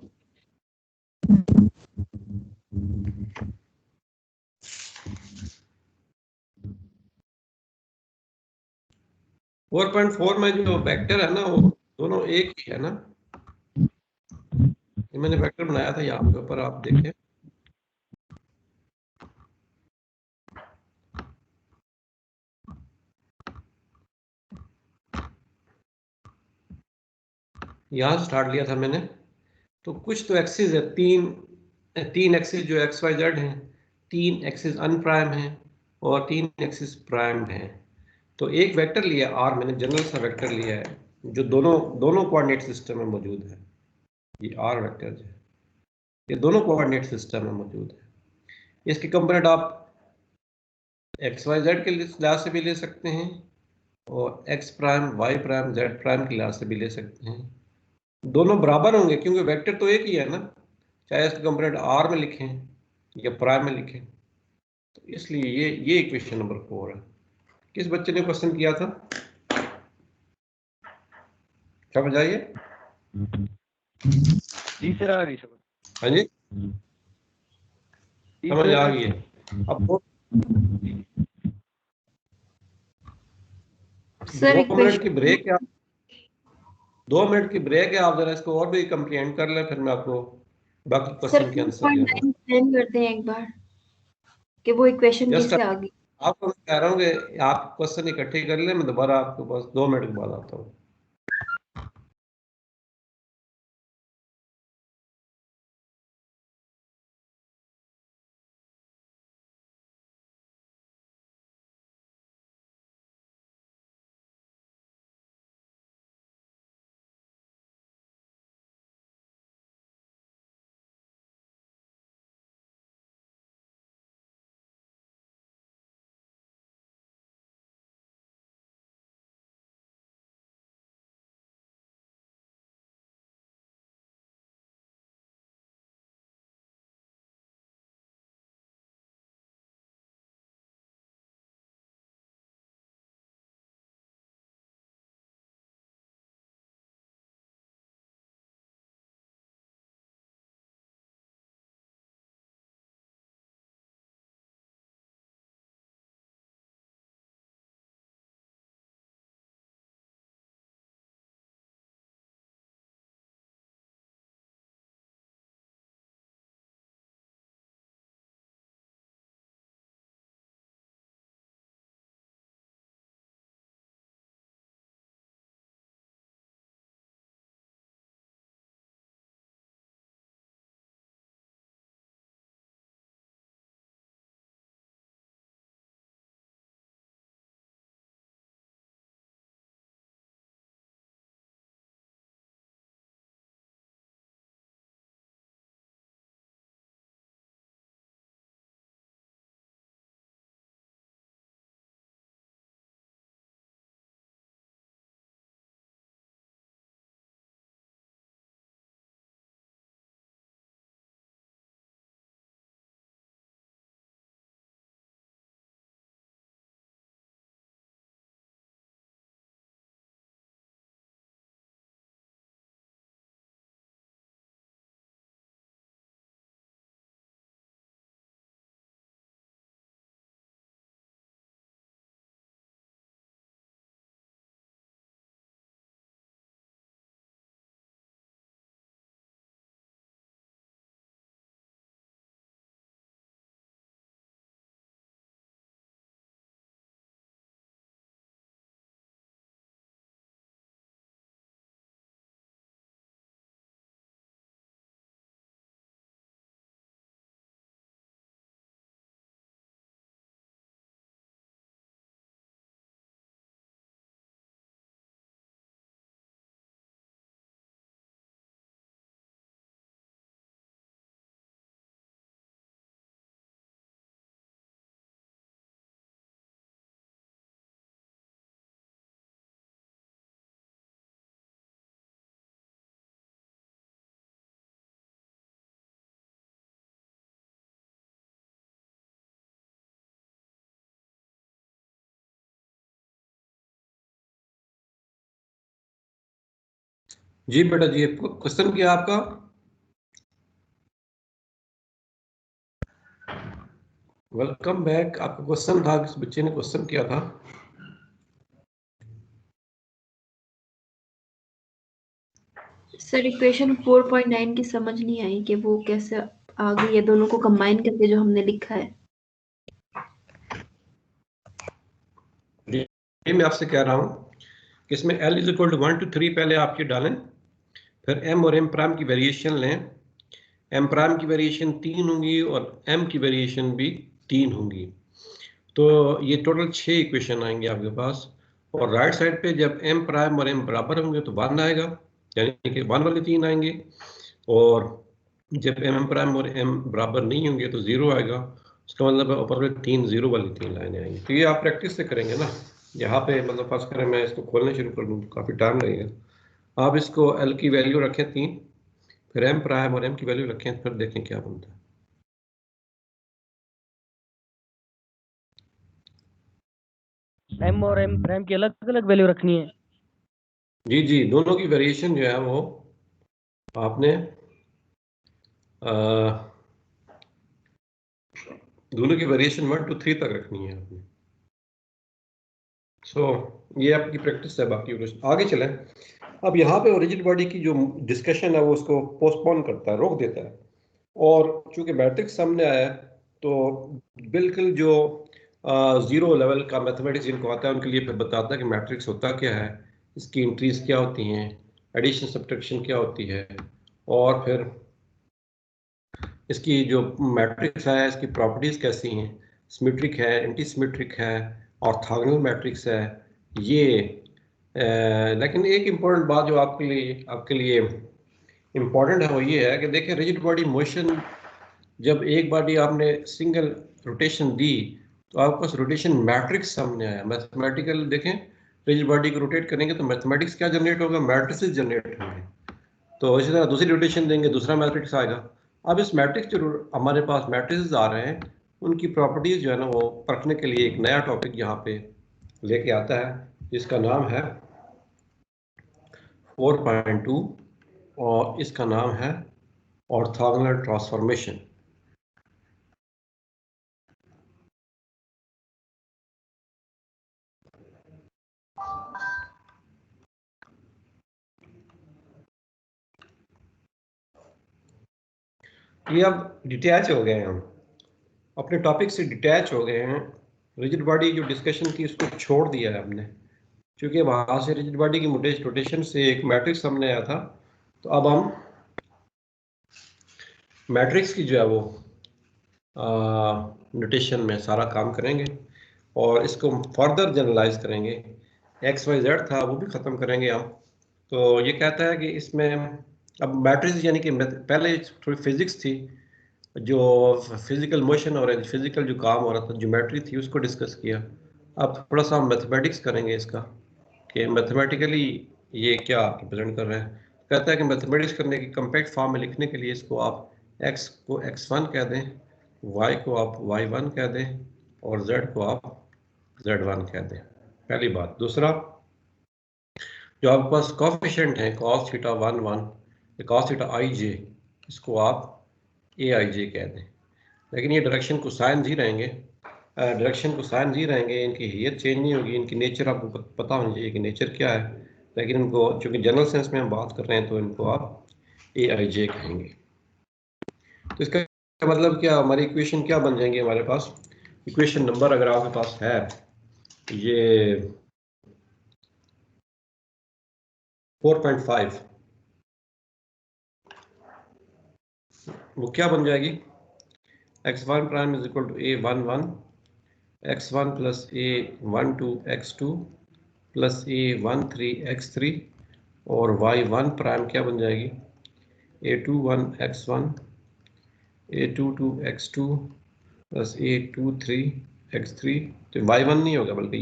A: फोर 4.4 में जो वेक्टर है ना वो दोनों एक ही है ना। ये मैंने वेक्टर बनाया था यहाँ पे ऊपर, आप देखें। यहाँ स्टार्ट लिया था मैंने, तो कुछ तो एक्सिस है, तीन एक्सिस जो एक्स वाई जेड हैं, 3 एक्सिस अनप्राइम हैं और 3 एक्सिस प्राइम्ड हैं। तो एक वेक्टर लिया आर, मैंने जनरल सा वेक्टर लिया है जो दोनों कोऑर्डिनेट सिस्टम में मौजूद है। ये आर वेक्टर है, ये दोनों कोऑर्डिनेट सिस्टम में मौजूद है। इसके कंपोनेंट आप एक्स वाई जेड के लिहाज से भी ले सकते हैं और x prime y prime z prime के लिहाज से भी ले सकते हैं। दोनों बराबर होंगे क्योंकि वेक्टर तो एक ही है ना, चाहे इसका कंपोनेंट आर में लिखें या प्राइम में लिखें। तो इसलिए ये इक्वेशन नंबर 4 है। किस बच्चे ने क्वेश्चन किया था? समझ आइए?
D: जी सर, आ गई समझ।
A: हाँ जी,
D: जी
A: समझ
D: सर।
A: आ गई है। अब
E: सर
A: 2 मिनट की
E: इक्वेशन
A: ब्रेक है, 2 मिनट की ब्रेक है, आप जरा इसको और भी कंप्लीट कर लें, फिर मैं आपको बाकी
E: सर
A: क्वेश्चन के आंसर दूंगा।
E: 2.9 प्लान करते हैं एक बार कि वो इक्वेशन
A: जस्ट
E: कैसे आ गई।
A: आपको मैं कह रहा हूँ कि आप क्वेश्चन इकट्ठे कर लें, मैं दोबारा आपके पास 2 मिनट के बाद आता हूँ। जी बेटा जी, क्वेश्चन क्या आपका? Welcome back. आपका क्वेश्चन था, किस बच्चे ने क्वेश्चन किया था?
E: सर इक्वेशन 4.9 की समझ नहीं आई कि वो कैसे आ गई है, दोनों को कंबाइन करके जो हमने लिखा है।
A: ये मैं आपसे कह रहा हूँ कि इसमें L = 1 to 3 पहले आपके डालें, फिर M और M प्राइम की वेरिएशन लें। M प्राइम की वेरिएशन 3 होंगी और M की वेरिएशन भी 3 होंगी। तो ये टोटल 6 इक्वेशन आएंगे आपके पास। और राइट साइड पे जब M प्राइम और M बराबर होंगे तो 1 आएगा, यानी कि 1 वाले 3 आएंगे। और जब M प्राइम और M बराबर नहीं होंगे तो 0 आएगा। इसका मतलब ऊपर में 3 0 वाली 3 लाइनें आएंगी। तो ये आप प्रैक्टिस से करेंगे ना। यहाँ पे मतलब फर्स्ट करें मैं इसको खोलना शुरू कर दूँ, काफ़ी टाइम लगेगा। आप इसको एल की वैल्यू रखें 3, फिर एम प्राइम और एम की वैल्यू रखें, फिर देखें क्या बनता है।
D: एम और एम प्राइम की अलग अलग वैल्यू रखनी है।
A: जी जी, दोनों की वेरिएशन जो है वो आपने दोनों की वेरिएशन 1 to 3 तक रखनी है आपने। ये आपकी प्रैक्टिस है। बाकी आगे चलें। अब यहाँ पे रिजिड बॉडी की जो डिस्कशन है वो उसको पोस्टपोन करता है, रोक देता है। और चूंकि मैट्रिक्स सामने आया है तो बिल्कुल जो 0 लेवल का मैथमेटिक्स जिनको आता है उनके लिए फिर बताता है कि मैट्रिक्स होता क्या है, इसकी एंट्रीज क्या होती हैं, एडिशन सब्ट्रैक्शन क्या होती है, और फिर इसकी जो मैट्रिक्स है इसकी प्रॉपर्टीज कैसी हैं, सिमेट्रिक है, एंटी सिमेट्रिक है, ऑर्थोगोनल मैट्रिक्स है ये। लेकिन एक इम्पोर्टेंट बात जो आपके लिए इम्पोर्टेंट है वो ये है कि देखिए रिजिड बॉडी मोशन, जब एक बॉडी आपने सिंगल रोटेशन दी तो आपके पास रोटेशन मैट्रिक्स सामने आया। मैथमेटिकल देखें, रिजिड बॉडी को रोटेट करेंगे तो मैथमेटिक्स क्या जनरेट होगा, मैट्रिसेस जनरेट होंगे। तो इसी तरह दूसरी रोटेशन देंगे, दूसरा मैट्रिक्स आएगा। अब इस मैट्रिक्स जो हमारे पास मैट्रिसेस आ रहे हैं उनकी प्रॉपर्टीज जो है ना वो परखने के लिए एक नया टॉपिक यहाँ पे लेके आता है जिसका नाम है 4.2 और इसका नाम है ऑर्थोगोनल ट्रांसफॉर्मेशन। ये अब डिटैच हो गए हैं, हम अपने टॉपिक से डिटैच हो गए हैं। रिजिड बॉडी जो डिस्कशन की उसको छोड़ दिया है हमने, क्योंकि वहां से रिजिड बॉडी की रोटेशन से एक मैट्रिक्स सामने आया था। तो अब हम मैट्रिक्स की जो है वो नोटेशन में सारा काम करेंगे और इसको फर्दर जनरलाइज करेंगे। एक्स वाई जेड था वो भी ख़त्म करेंगे हम। तो ये कहता है कि इसमें अब मैट्रिक्स यानी कि पहले थोड़ी फिजिक्स थी, जो फिजिकल मोशन और फिजिकल जो काम हो रहा था, ज्योमेट्री थी, उसको डिस्कस किया। अब थोड़ा सा हम मैथमेटिक्स करेंगे इसका कि मैथमेटिकली ये क्या रिप्रेजेंट कर रहे हैं। कहता है कि मैथमेटिक्स करने की कम्पैक्ट फॉर्म में लिखने के लिए इसको आप x को x1 कह दें, y को आप y1 कह दें और z को आप z1 कह दें। पहली बात। दूसरा, जो आपके पास कोफिशिएंट है cos theta 1 1 cos theta i j, इसको आप aij कह दें। लेकिन ये डायरेक्शन को साइन ही रहेंगे, इनकी हैयत चेंज नहीं होगी, इनकी नेचर आपको पता होनी चाहिए कि नेचर क्या है। लेकिन इनको चूंकि जनरल सेंस में हम बात कर रहे हैं तो इनको आप aij कहेंगे। तो इसका मतलब क्या, हमारी इक्वेशन क्या बन जाएंगे हमारे पास। इक्वेशन नंबर अगर आपके पास है ये 4.5, वो क्या बन जाएगी, x1 prime is equal to a11 x1 plus a12 x2 plus a13 x3 और y1 प्राइम क्या बन जाएगी, a21 x1 a22 x2 plus a23 x3। तो y1 नहीं होगा बल्कि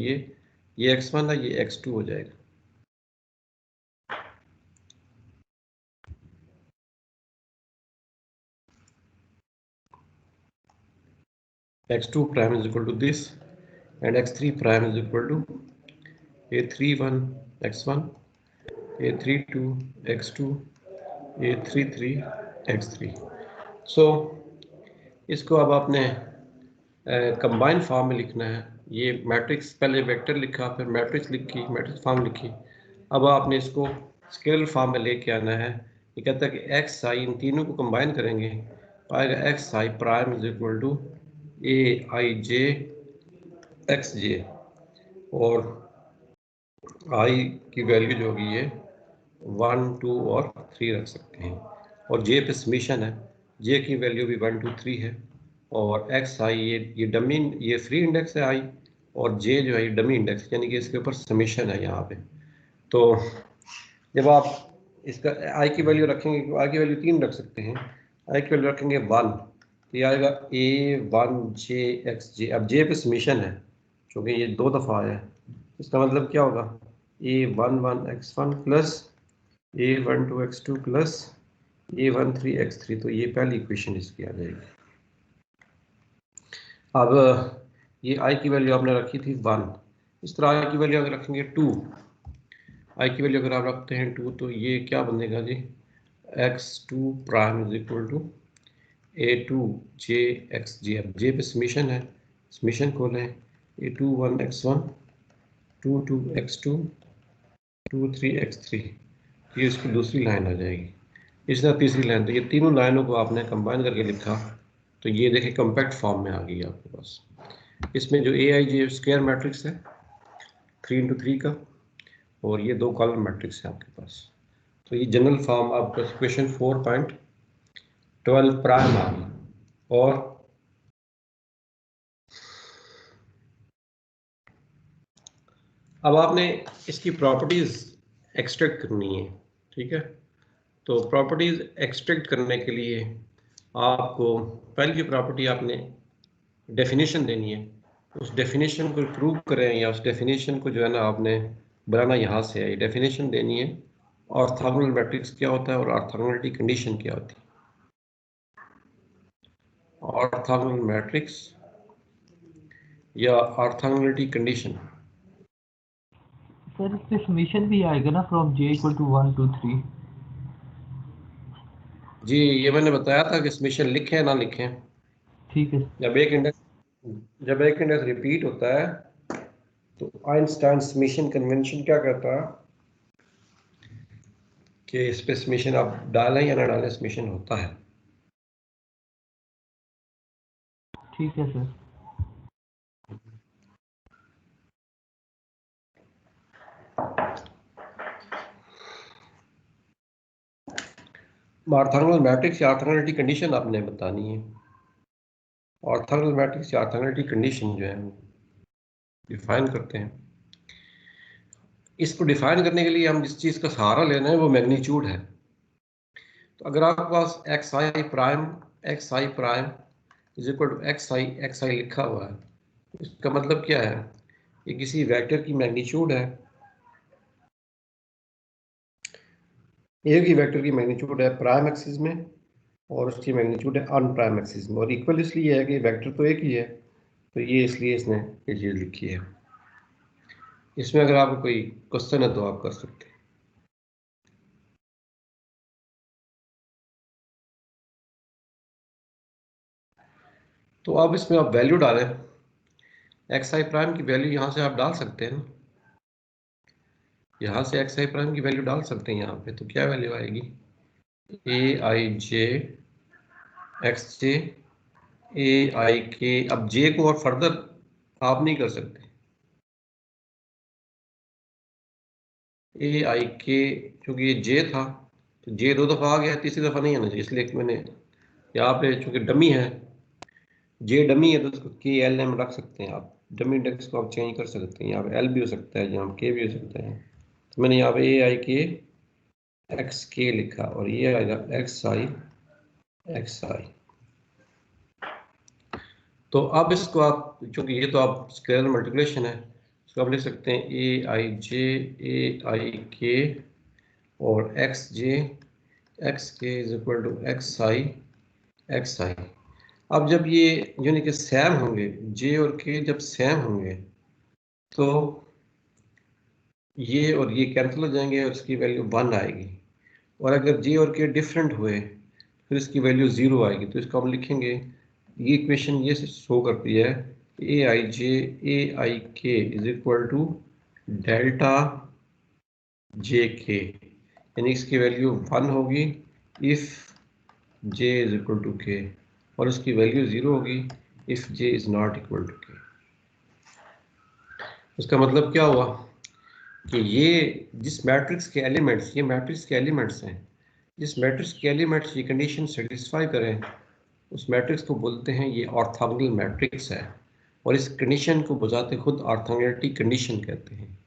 A: ये x1 है, ये x2 हो जाएगा। x2 prime is equal to this and x3 prime is equal to a31 x1 a32 x2 a33 x3। सो इसको अब आपने कंबाइंड फॉर्म में लिखना है। ये मैट्रिक्स पहले वेक्टर लिखा, फिर मैट्रिक्स लिखी, मैट्रिक्स फॉर्म लिखी। अब आपने इसको स्केलर फॉर्म में लेके आना है। ये कहता है कि एक्स आई, इन तीनों को कंबाइन करेंगे आएगा x i prime is equal to a i j x j, और आई की वैल्यू जो होगी ये 1 2 और 3 रख सकते हैं, और जे पे समीशन है, जे की वैल्यू भी 1 2 3 है, और एक्स आई ये डमी, ये फ्री इंडेक्स है आई, और जे जो है ये डमी इंडेक्स, यानी कि इसके ऊपर समीशन है यहाँ पे। तो जब आप इसका आई की वैल्यू रखेंगे, आई की वैल्यू 3 रख सकते हैं, आई की वैल्यू रखेंगे 1, तो ये आएगा A1JXJ। अब J पे समीशन है क्योंकि ये 2 दफ़ा आया है, इसका मतलब क्या होगा A11X1 plus A12X2 plus A13X3। तो ये पहली इक्वेशन इसकी आ जाएगी। अब ये I की वैल्यू आपने रखी थी 1, इस तरह I की वैल्यू अगर रखेंगे 2, I की वैल्यू अगर आप रखते हैं 2, तो ये क्या बनेगा जी, x2 prime is equal to A2JXJ। अब J पे समीशन है, समीशन खोलें, A21X1 22X2 23X3, ये इसकी दूसरी लाइन आ जाएगी। इस तरह तीसरी लाइन, तो ये तीनों लाइनों को आपने कंबाइन करके लिखा तो ये देखिए कम्पैक्ट फॉर्म में आ गई आपके पास। इसमें जो AIJ स्क्वायर मैट्रिक्स है 3 into 3 का, और ये 2 कॉलम मैट्रिक्स है आपके पास। तो ये जनरल फॉर्म आपका इक्वेशन 4.12 प्राइम आ गई। और अब आपने इसकी प्रॉपर्टीज एक्सट्रैक्ट करनी है, ठीक है। तो प्रॉपर्टीज एक्सट्रैक्ट करने के लिए आपको पहली प्रॉपर्टी आपने डेफिनेशन देनी है, उस डेफिनेशन को प्रूव करें या उस डेफिनेशन को जो है ना आपने बनाना यहाँ से है, डेफिनेशन देनी है ऑर्थोगोनल मैट्रिक्स क्या होता है और ऑर्थोगोनलिटी कंडीशन क्या होती है। ऑर्थोगोनल मैट्रिक्स या ऑर्थोगोनलिटी कंडीशन,
F: सर इस पे समीशन भी आएगा ना from J equal to 1 to 3।
A: जी ये मैंने बताया था कि समीशन लिखें ना लिखें,
F: ठीक है।
A: जब एक इंडेक्स रिपीट होता है तो आइंस्टाइन समीशन कन्वेंशन क्या कहता है कि इस पे समीशन आप डालें या ना डालें, समीशन होता है।
F: ठीक है सर।
A: ऑर्थोगोनल मैट्रिक्स या ऑर्थोगोनलिटी कंडीशन आपने बतानी है। ऑर्थोगोनल मैट्रिक्स या ऑर्थोगोनलिटी कंडीशन जो है वो डिफाइन करते हैं। इसको डिफाइन करने के लिए हम जिस चीज़ का सहारा लेना है वो मैग्नीट्यूड है। तो अगर आपके पास x i prime is equal to x i लिखा हुआ है, इसका मतलब क्या है, ये किसी वेक्टर की मैग्नीट्यूड है, एक ही वेक्टर की मैग्नीट्यूड है प्राइम एक्सिस में और उसकी मैग्नीट्यूड है अनप्राइम एक्सिस में, और इक्वल इसलिए है कि वेक्टर तो एक ही है, तो ये इसलिए इसने ये चीज़ लिखी है। इसमें अगर आपको कोई क्वेश्चन है तो आप कर सकते हैं। तो अब इसमें आप वैल्यू डालें, एक्स आई प्राइम की वैल्यू यहाँ से आप डाल सकते हैं ना, यहाँ से एक्स आई प्राइम की वैल्यू डाल सकते हैं यहाँ पे। तो क्या वैल्यू आएगी, AIJ XJ AIK। अब J को और फर्दर आप नहीं कर सकते, AIK क्योंकि ये J था तो J 2 दफ़ा आ गया, तीसरी दफ़ा नहीं आना चाहिए, इसलिए मैंने यहाँ पे चूंकि डमी है, J डमी है तो उसको KLM रख सकते हैं आप, डमी इंडेक्स को आप चेंज कर सकते हैं, यहाँ पे L भी हो सकता है, यहाँ पे K भी हो सकता है। तो मैंने यहाँ पे AIK XK लिखा और ये आएगा XI। तो अब इसको आप, चूंकि ये तो आप स्केलर मल्टीप्लिकेशन है, इसको आप लिख सकते हैं AIJ AIK और XJ XK is equal to XI। अब जब ये यानी कि सेम होंगे, J और K जब सेम होंगे तो ये और ये कैंसिल हो जाएंगे और इसकी वैल्यू 1 आएगी, और अगर J और K डिफरेंट हुए फिर इसकी वैल्यू 0 आएगी। तो इसको हम लिखेंगे, ये इक्वेशन ये शो करती है AIJ AIK is equal to delta JK, यानी इसकी वैल्यू 1 होगी if J is equal to K, और इसकी वैल्यू 0 होगी if J is not equal to K। इसका मतलब क्या हुआ कि ये जिस मैट्रिक्स के एलिमेंट्स, ये मैट्रिक्स के एलिमेंट्स हैं, जिस मैट्रिक्स के एलिमेंट्स ये कंडीशन सेटिस्फाई करें उस मैट्रिक्स को बोलते हैं ये ऑर्थोगोनल मैट्रिक्स है, और इस कंडीशन को बजाते खुद ऑर्थोगोनलिटी कंडीशन कहते हैं।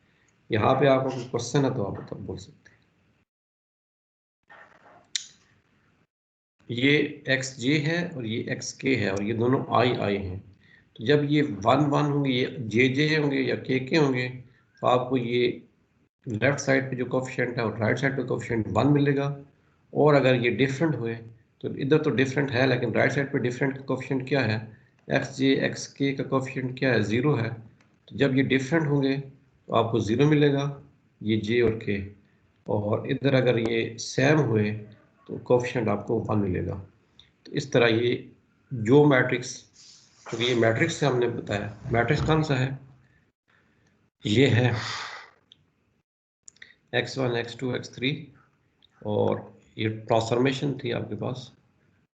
A: यहाँ पे आपको कोई क्वेश्चन है तो आप बोल सकते हैं। ये एक्स जे है और ये एक्स के है और ये दोनों आई आई हैं। तो जब ये 1 1 होंगे, ये जे जे होंगे या के होंगे, तो आपको ये लेफ्ट साइड पे जो कोफिशिएंट है और राइट साइड पे कोफिशिएंट 1 मिलेगा। और अगर ये डिफरेंट हुए, तो इधर तो डिफरेंट है लेकिन राइट साइड पे डिफरेंट का कोफिशिएंट क्या है, एक्स जे एक्स के का कोफिशिएंट क्या है, 0 है। तो जब ये डिफरेंट होंगे तो आपको 0 मिलेगा, ये जे और के। और इधर अगर ये सेम हुए तो कोफिशिएंट आपको 1 मिलेगा। तो इस तरह ये जो मैट्रिक्स, क्योंकि ये मैट्रिक्स से हमने बताया, मैट्रिक्स कौन सा है, ये है x1 x2 x3, और ये ट्रांसफॉर्मेशन थी आपके पास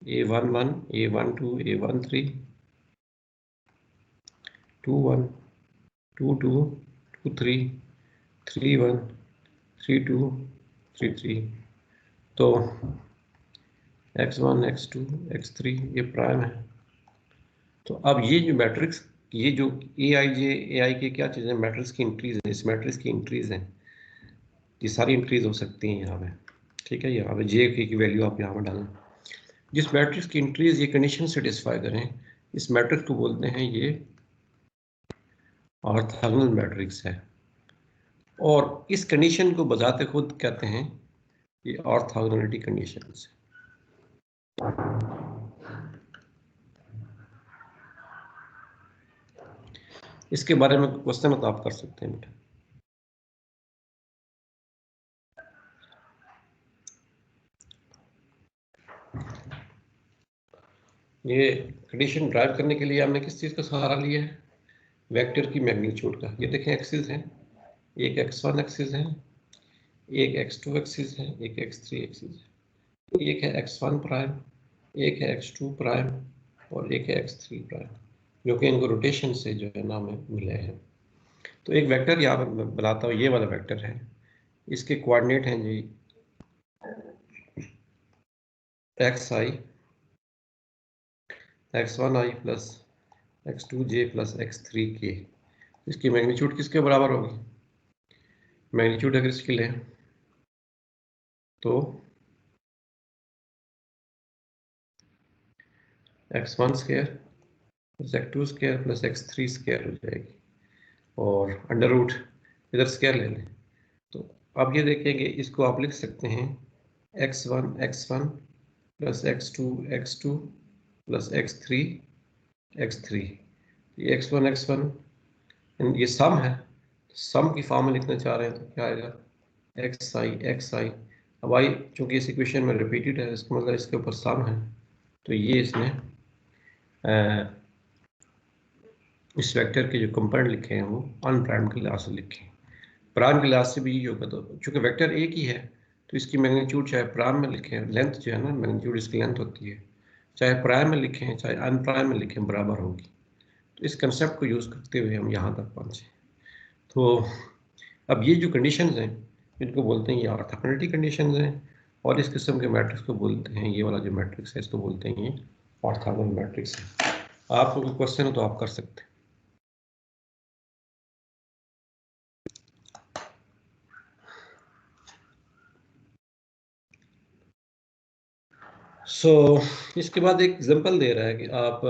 A: a11 a12 a13 21 22 23 31 32 33। तो x1 x2 x3 ये प्राइम है। तो अब ये जो मैट्रिक्स, ये जो ए आई जे ए आई के क्या चीज़ें मैट्रिक्स की इंक्रीज है, इस मैट्रिक्स की इंक्रीज है, ये सारी इंक्रीज हो सकती हैं यहाँ पे। ठीक है, यहाँ पे जे की वैल्यू आप यहाँ पर डालें। जिस मैट्रिक्स की इंक्रीज ये कंडीशन सेटिस्फाई करें, इस मैट्रिक्स को बोलते हैं ये ऑर्थोगोनल मैट्रिक्स है। और इस कंडीशन को बजाते खुद कहते हैं ये ऑर्थोगोनलिटी कंडीशन है। इसके बारे में क्वेश्चन तो आप कर सकते हैं बेटा। ये कंडीशन ड्राइव करने के लिए हमने किस चीज़ का सहारा लिया है, वेक्टर की मैग्नीट्यूड का। ये देखें एक्सिस है, एक x1 एक्सिस है, एक x2 एक्सिस है, एक x3 एक्सिस है, एक है x1 प्राइम, एक है x2 प्राइम और एक है x3 प्राइम, जो कि इनको रोटेशन से जो है नाम मिले हैं। तो एक वेक्टर यहाँ पर मैं बनाता हूँ, ये वाला वेक्टर है, इसके कोऑर्डिनेट हैं जी xi x1i plus x2j plus x3k। इसकी मैग्नीट्यूड किसके बराबर होगी, मैग्नीट्यूड अगर इसकी लें तो x1 square plus x2 square plus x3 square हो जाएगी, और अंडर रूट इधर स्क्वायर ले लें। तो अब ये देखेंगे, इसको आप लिख सकते हैं x1 x1 plus x2 plus x3 ये x1 ये सम है, सम की फॉर्म में लिखना चाह रहे हैं तो क्या आएगा xi। अब आई चूंकि इस इक्वेशन में रिपीटेड है, इसका मतलब इसके ऊपर सम है, तो ये इसने इस वेक्टर के जो कंपोनेंट लिखे हैं वो अनप्राइम के लिहाज से लिखे हैं। प्राइम के लिहाज से भी ये होगा, तो चूंकि वेक्टर एक ही है तो इसकी मैग्नीट्यूड चाहे प्राइम में लिखें, लेंथ जो है ना मैग्नीट्यूड इसकी लेंथ होती है, चाहे प्राइम में लिखें चाहे अनप्राइम में लिखें बराबर होगी। तो इस कंसेप्ट को यूज़ करते हुए हम यहाँ तक पहुँचे। तो अब ये जो कंडीशंस हैं इनको बोलते हैं ये ऑर्थोगोनलिटी कंडीशंस हैं, और इस किस्म के मैट्रिक्स को बोलते हैं, ये वाला जो मैट्रिक्स है इसको बोलते हैं ये ऑर्थोगोनल मैट्रिक्स है। आपको कोई क्वेश्चन हो तो आप कर सकते हैं। इसके बाद एक एग्जांपल दे रहा है कि आप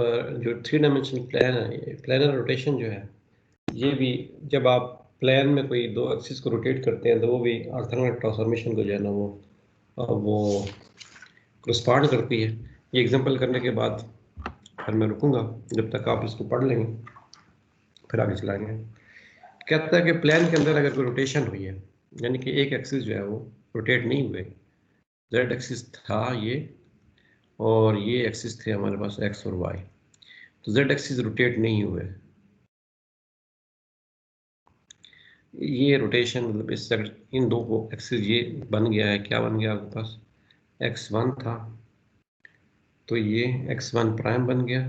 A: जो 3 डायमेंशनल प्लान है, प्लानर रोटेशन जो है, ये भी जब आप प्लान में कोई दो एक्सिस को रोटेट करते हैं तो वो भी ऑर्थोगोनल ट्रांसफॉर्मेशन को जो है ना वो करस्पॉन्ड करती है। ये एग्जांपल करने के बाद फिर मैं रुकूंगा, जब तक आप इसको पढ़ लेंगे फिर आगे चलाएंगे। कहता है कि प्लान के अंदर अगर कोई रोटेशन हुई है, यानी कि एक एक्सिस जो है वो रोटेट नहीं हुए, जेड एक्सिस था ये और ये एक्सिस थे हमारे पास एक्स और वाई, तो जेड एक्सिस रोटेट नहीं हुए, ये रोटेशन मतलब इस इन दो को एक्सिस ये बन गया है, क्या बन गया आपके पास x1 था तो ये x1 प्राइम बन गया,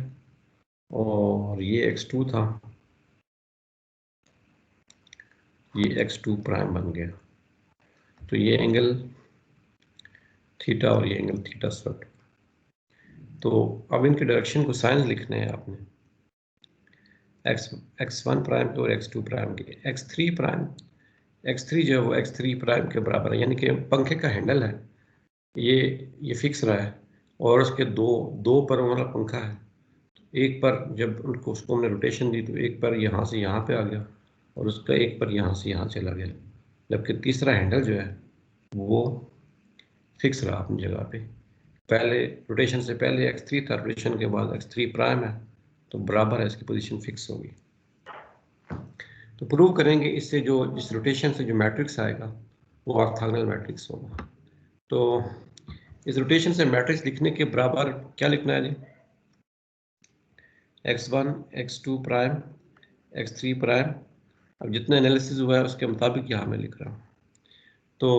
A: और ये x2 था ये x2 प्राइम बन गया। तो ये एंगल थीटा और ये एंगल थीटा सब। तो अब इनके डायरेक्शन को साइंस लिखने हैं आपने, x1 प्राइम के और x2 प्राइम के। x3 प्राइम, x3 जो है वो x3 प्राइम के बराबर है, यानी कि पंखे का हैंडल है ये फिक्स रहा है और उसके दो पर वाला पंखा है। एक पर जब उसको हमने रोटेशन दी तो एक पर यहाँ से यहाँ पे आ गया और उसका एक पर यहाँ से यहाँ चला गया, जबकि तीसरा हैंडल जो है वो फिक्स रहा अपनी जगह पे। पहले रोटेशन से पहले x3 था, रोटेशन के बाद x3 प्राइम है, तो बराबर है, इसकी पोजीशन फिक्स होगी। तो प्रूव करेंगे इससे जो इस रोटेशन से जो मैट्रिक्स आएगा वो ऑर्थोगोनल मैट्रिक्स होगा। तो इस रोटेशन से मैट्रिक्स लिखने के बराबर क्या लिखना है जी? x1 x2 prime x3 prime. अब जितना एनालिसिस हुआ है उसके मुताबिक यहाँ मैं लिख रहा हूँ। तो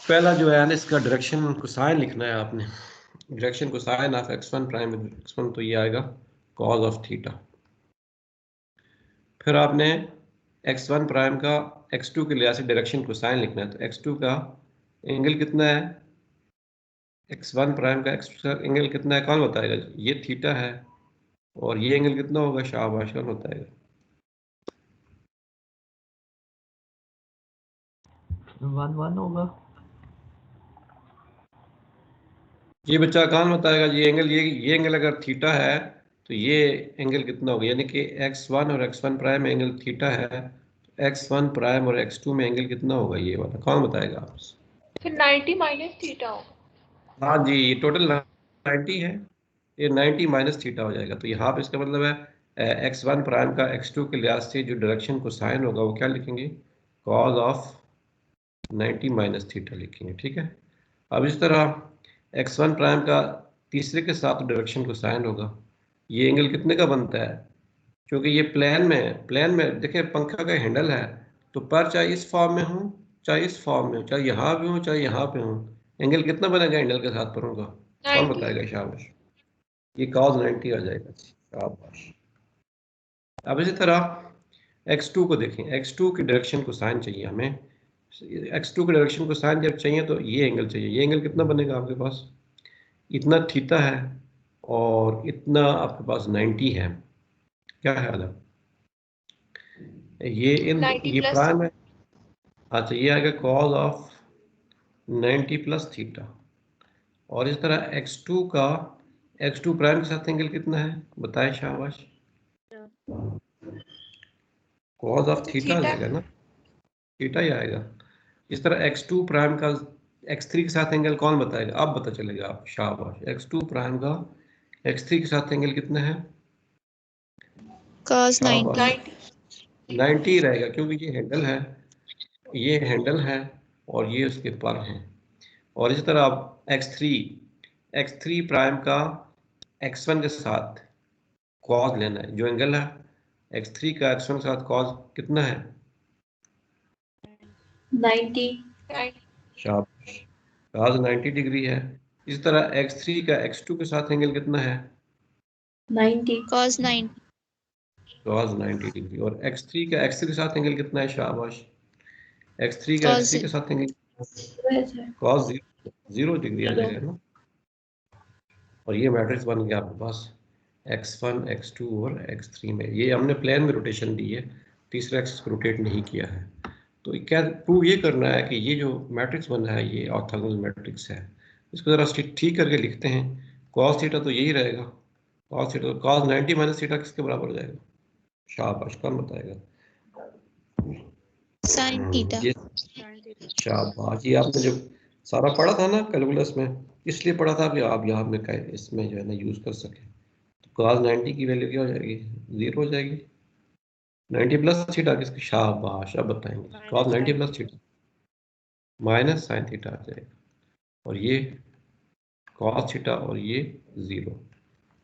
A: पहला जो है ना, इसका डायरेक्शन कोसाइन लिखना है आपने। Direction cosine of x1 prime x1, तो ये आएगा कॉज ऑफ थीटा। फिर आपने x1 प्राइम का x2 के लिहाज से डायरेक्शन कोसाइन लिखना है। तो x2 का एंगल कितना है, x1 प्राइम का x2 का एंगल कितना है, कौन बताएगा? ये थीटा है, और ये एंगल कितना होगा? शाबाश, कौन बताएगा?
F: 1 होगा।
A: ये बच्चा कौन बताएगा? ये एंगल, ये एंगल अगर थीटा है तो ये एंगल कितना होगा? यानी कि x1 और x1 प्राइम में एंगल थीटा है, तो x1 प्राइम और x2 में एंगल कितना होगा? ये वाला कौन बताएगा आप?
C: फिर 90 माइनस थीटा होगा।
A: हाँ जी, ये टोटल 90 है, ये 90 माइनस थीटा हो जाएगा। तो यहाँ पे इसका मतलब है x1 प्राइम का x2 के लिहाज से जो डायरेक्शन को साइन होगा वो क्या लिखेंगे? कॉज ऑफ 90 माइनस थीटा लिखेंगे। ठीक है। अब इस तरह x1 प्राइम का तीसरे के साथ डायरेक्शन को साइन होगा। ये एंगल कितने का बनता है? क्योंकि ये प्लेन में है, प्लेन में देखिए पंखा का हैंडल है, तो पर चाहे इस फॉर्म में हो चाहे इस फॉर्म में हो, चाहे यहाँ पे हो चाहे यहाँ पे हो, एंगल कितना बनेगा हैंडल के साथ परों का? कौन
C: 90।
A: बताएगा? शाबाश, ये cos 90 आ जाएगा। शाबाश। अब इसी तरह x2 को देखें, x2 की डायरेक्शन को साइन चाहिए हमें। x2 की डायरेक्शन को साइन जब चाहिए तो ये एंगल चाहिए। ये एंगल कितना बनेगा आपके पास? इतना थीटा है और इतना आपके पास 90 है। क्या ख्याल है? ये
C: 90 प्लस
A: प्राइम है। अच्छा, ये आएगा कॉज ऑफ 90 प्लस थीटा। और इस तरह x2 का x2 प्राइम के साथ एंगल कितना है बताएं? शाबाश, कॉज ऑफ थीटा आ
C: थीटा।
A: जाएगा ना, थीटा ही आएगा। इस तरह x2 प्राइम का x3 के साथ एंगल कौन बताएगा? अब पता चलेगा आप। शाबाश, x2 प्राइम का x3 के साथ एंगल कितना है?
G: cos 90
A: शाबाश, 90 रहेगा, क्योंकि ये हैंडल है, ये हैंडल है और ये उसके पर हैं। और इसी तरह आप x3 प्राइम का x1 के साथ कॉज लेना है। जो एंगल है x3 का x1 के साथ कॉज कितना है?
E: 90।
A: शाबाश, कॉज 90 डिग्री है। इसी तरह x3 का x2 के साथ एंगल कितना है?
E: 90।
G: cos 90
A: cause 90 degree. और x3 का x3 के साथ एंगल कितना है? शाबाश, x3 का
G: cos
A: x3 के साथ एंगल कॉज 0 डिग्री आ जाएगा ना। और ये मैट्रिक्स बन गया आपके पास x1 x2 और x3 में। ये हमने प्लेन में रोटेशन दी है, तीसरा एक्सिस को रोटेट नहीं किया है। तो क्या प्रूव ये करना है कि ये जो मैट्रिक्स बना है ये ऑर्थोगोनल मैट्रिक्स है। इसको ज़रा ठीक करके लिखते हैं। कॉस थीटा तो यही रहेगा, cos theta, cos 90 minus theta किसके बराबर हो जाएगा? शाबाश, कौन बताएगा?
G: sin theta
A: ये शाबाश, ये आपने जब सारा पढ़ा था ना कैलकुलस में, इसलिए पढ़ा था कि आप यहाँ में इसमें जो है ना यूज कर सके। तो cos 90 की वैल्यू क्या हो जाएगी? 0 हो जाएगी। 90 प्लस थीटा किसकी? शाबाश, अब बताएंगे। cos 90 plus theta minus sine theta आ जाएगा। और ये cos थीटा और ये 0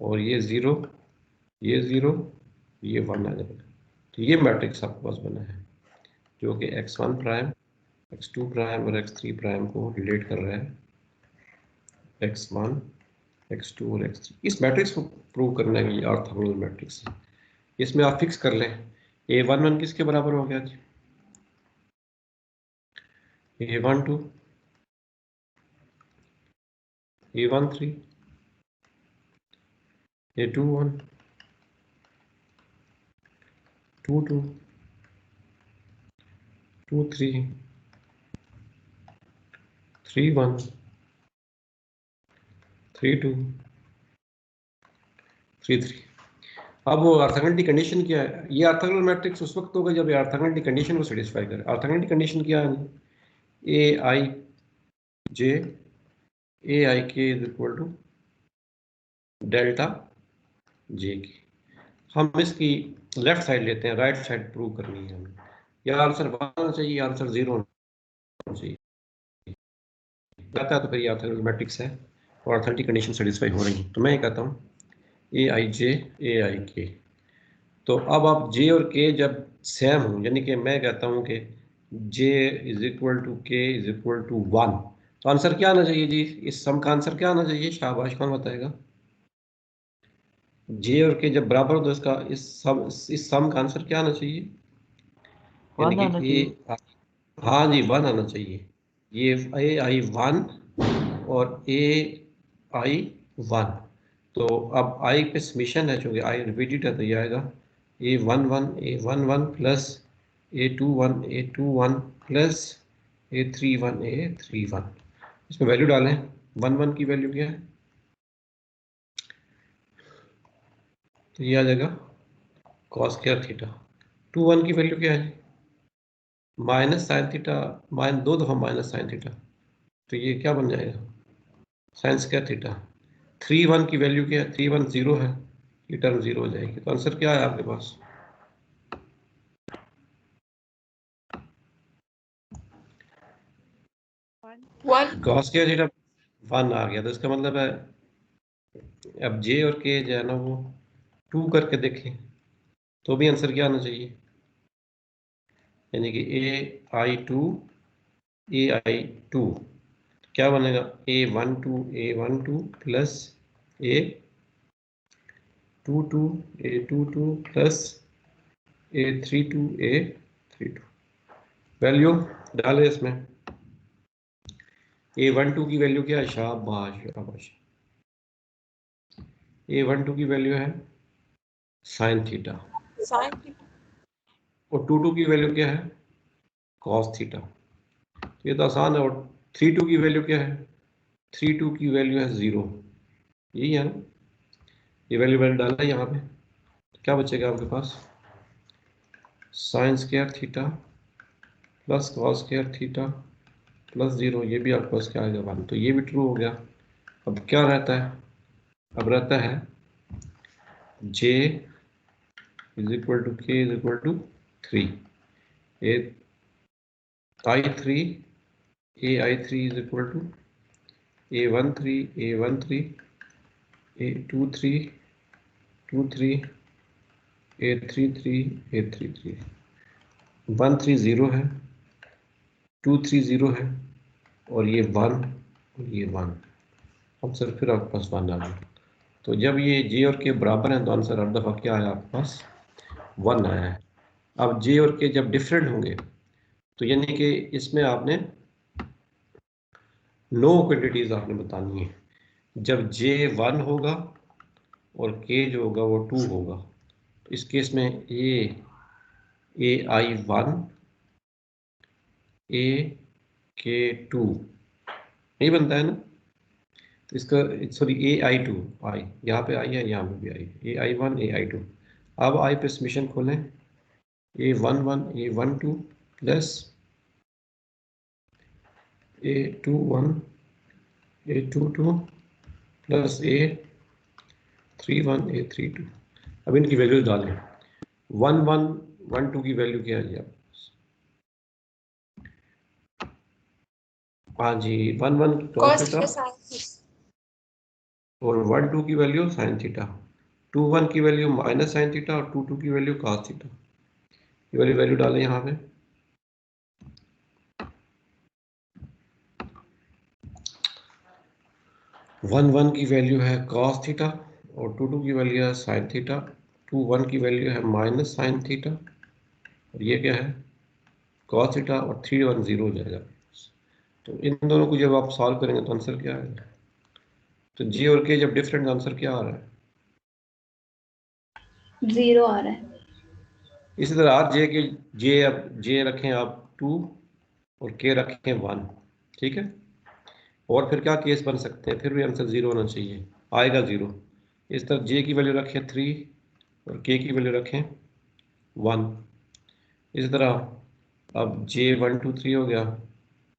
A: और ये 0, ये 0, ये 1 आ जाएगा। तो ये मैट्रिक्स आपके पास बना है जो कि x1 प्राइम x2 प्राइम और x3 प्राइम को रिलेट कर रहा है। x1 x2 और x3, इस मैट्रिक्स को प्रूव करने के लिए ऑर्थोगोनल मैट्रिक्स है। इसमें आप फिक्स कर लें a11 किसके बराबर हो गया जी? a12, a13, a21, 22, 23, 31, 3 2 3 3। अब वो ऑर्थोगोनैलिटी कंडीशन क्या है? ये ऑर्थोगोनल मैट्रिक्स उस वक्त होगा जब ये ऑर्थोगोनैलिटी कंडीशन को सेटिस्फाई करे। ऑर्थोगोनैलिटी कंडीशन क्या है? A i k is equal to delta j k. हम इसकी लेफ्ट साइड लेते हैं, राइट साइड प्रूव करनी है हमें। या आंसर 1 होना चाहिए या आंसर 0 होना चाहिए। कहता है तो फिर ये ऑर्थोगोनल मैट्रिक्स है और ऑर्थोगोनैलिटी कंडीशन सेटिस्फाई हो रही है। तो मैं ये कहता हूँ ए आई के। तो अब आप जे और के जब सेम हो, यानी कि मैं कहता हूँ कि जे is equal to k is equal to 1, तो आंसर क्या आना चाहिए जी? इस सम का आंसर क्या आना चाहिए? शाबाश, कौन बताएगा? जे और के जब बराबर हो तो इसका इस सम का आंसर क्या आना चाहिए? यानी
F: 1 आना
A: कि
F: चाहिए।
A: ए, हाँ जी 1 आना चाहिए। ये ए आई 1 और ए आई 1। तो अब आई पे समीशन है, चूंकि आई रिपीटेड है तो ये आएगा A11 plus A21 plus A31 इसमें वैल्यू डालें। 1 की वैल्यू क्या है? तो ये आ जाएगा कॉस स्क्वायर थीटा। 2 1 की वैल्यू क्या है? माइनस साइन थीटा, माइनस 2 दफ़ा माइनस साइन थीटा, तो ये क्या बन जाएगा? Sign square theta. 3 1 की वैल्यू क्या है? 3 1 0 है, ये टर्म 0 हो जाएगी। तो आंसर क्या है आपके पास?
C: 1
A: कॉस स्क्वायर थीटा 1 आ गया। तो इसका मतलब है अब जे और के जो है ना वो 2 करके देखें तो भी आंसर क्या आना चाहिए? यानी कि A I 2 क्या बनेगा? A12 plus A22 plus A32 value डाले इसमें। A12 की वैल्यू क्या है? शाबाश शाबाश। A12 की वैल्यू है साइन थीटा
C: sin
A: और 22 की वैल्यू क्या है? Cos theta. तो ये तो आसान है। और 32 की वैल्यू क्या है? 32 की वैल्यू है 0। यही है ना? ये वैल्यू डालना है यहाँ पे, तो क्या बचेगा आपके पास? Sine square theta plus cos square theta plus 0। ये भी आपके पास क्या आएगा? 1। तो ये भी ट्रू हो गया। अब क्या रहता है? अब रहता है J is equal to k is equal to 3। A I 3 is equal to A13 A23 A33 1 3 0 है, 2 3 0 है और ये 1 और ये 1। आंसर फिर आपके पास 1 आ गया। तो जब ये जे और के बराबर हैं तो आंसर हर दफ़ा क्या आया आपके पास? 1 आया है। अब जे और के जब डिफरेंट होंगे तो यानी कि इसमें आपने 9 क्वांटिटीज आपने बतानी है। जब जे 1 होगा और के जो होगा वो 2 होगा, तो इस केस में AI 1 AK 2 नहीं बनता है ना? तो इसका सॉरी AI 2 आई यहाँ पे आई है, यहाँ पे भी आई है। AI 1 AI 2। अब आई पे समीशन खोलें। A11 A12 plus A21 A22 plus A31 A32। अब इनकी वैल्यूज डालें। 1 1 1 2 की वैल्यू क्या है जी? आप हाँ जी 1 1
C: cos
A: cos theta
C: theta sin
A: और 1 2 की वैल्यू साइन थीटा, 2 1 की वैल्यू माइनस साइन थीटा और 2 2 की वैल्यू cos थीटा। ये वाली वैल्यू डालें यहाँ पे। 1 1 की वैल्यू है cos थीटा और 2 2 की वैल्यू है साइन थीटा। 2 1 की वैल्यू है माइनस साइन थीटा और ये क्या है? cos थीटा और 3 1 0 हो जाएगा। तो इन दोनों को जब आप सॉल्व करेंगे तो आंसर क्या आएगा? तो जे और के जब डिफरेंट, आंसर क्या आ रहा है?
E: 0 आ रहा है।
A: इसी तरह आर जे के जे रखें आप 2 और के रखें 1, ठीक है। और फिर क्या केस बन सकते हैं, फिर भी आंसर 0 होना चाहिए, आएगा 0। इस तरह जे की वैल्यू रखें 3 और के की वैल्यू रखें 1। इस तरह अब जे 1 2 3 हो गया।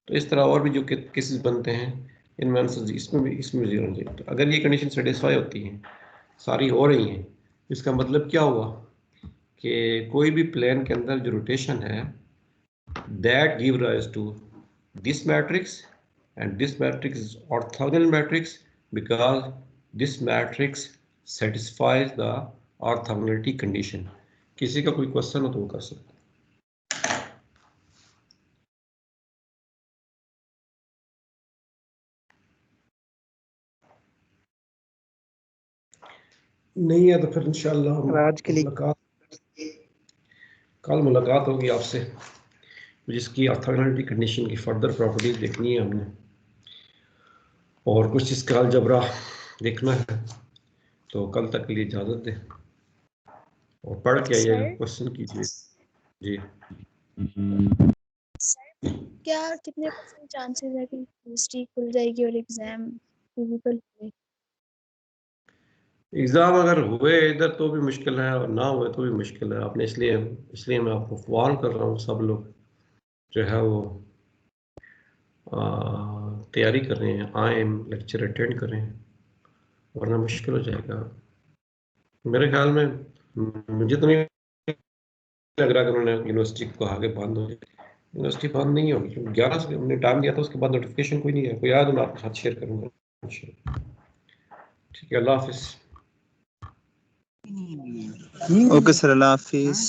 A: तो इस तरह और भी जो केसेस बनते हैं इनमें आंसर इसमें 0 होना चाहिए। तो अगर ये कंडीशन सेटिस्फाई होती है, सारी हो रही हैं, इसका मतलब क्या हुआ कि कोई भी प्लेन के अंदर जो रोटेशन है that give rise to this matrix, and this matrix is orthogonal matrix because this matrix satisfies the orthogonality condition। किसी का कोई क्वेश्चन हो तो वो कर सकते हैं। नहीं है तो फिर इंशाल्लाह
B: आज के लिए
A: कल मुलाकात होगी आपसे, जिसकी ऑर्थोगोनैलिटी कंडीशन की फर्दर प्रॉपर्टीज देखनी है हमने, और कुछ इसका अलजबरा देखना है। तो कल तक के लिए इजाज़त दें और पढ़ के आइएगा, क्वेश्चन कीजिए। जी
G: क्या कितने % चांसेस है कि यूनिवर्सिटी खुल जाएगी और एग्जाम फिजिकल हुए?
A: एग्ज़ाम अगर हुए इधर तो भी मुश्किल है और ना हुए तो भी मुश्किल है। आपने इसलिए मैं आपको वार्न कर रहा हूँ, सब लोग जो है वो तैयारी कर रहे हैं, आए लेक्चर अटेंड करें, वरना मुश्किल हो जाएगा। मेरे ख्याल में मुझे तो नहीं लग रहा कि उन्होंने यूनिवर्सिटी को आगे बंद हो जाए। यूनिवर्सिटी बंद नहीं होगी, 11 से हमने टाइम दिया था, उसके बाद नोटिफिकेशन कोई नहीं है। कोई आया तो मैं आपके साथ शेयर करूँगा। ठीक है, अल्लाह हाफिज़।
H: ओके सर, अल्लाह हाफिज।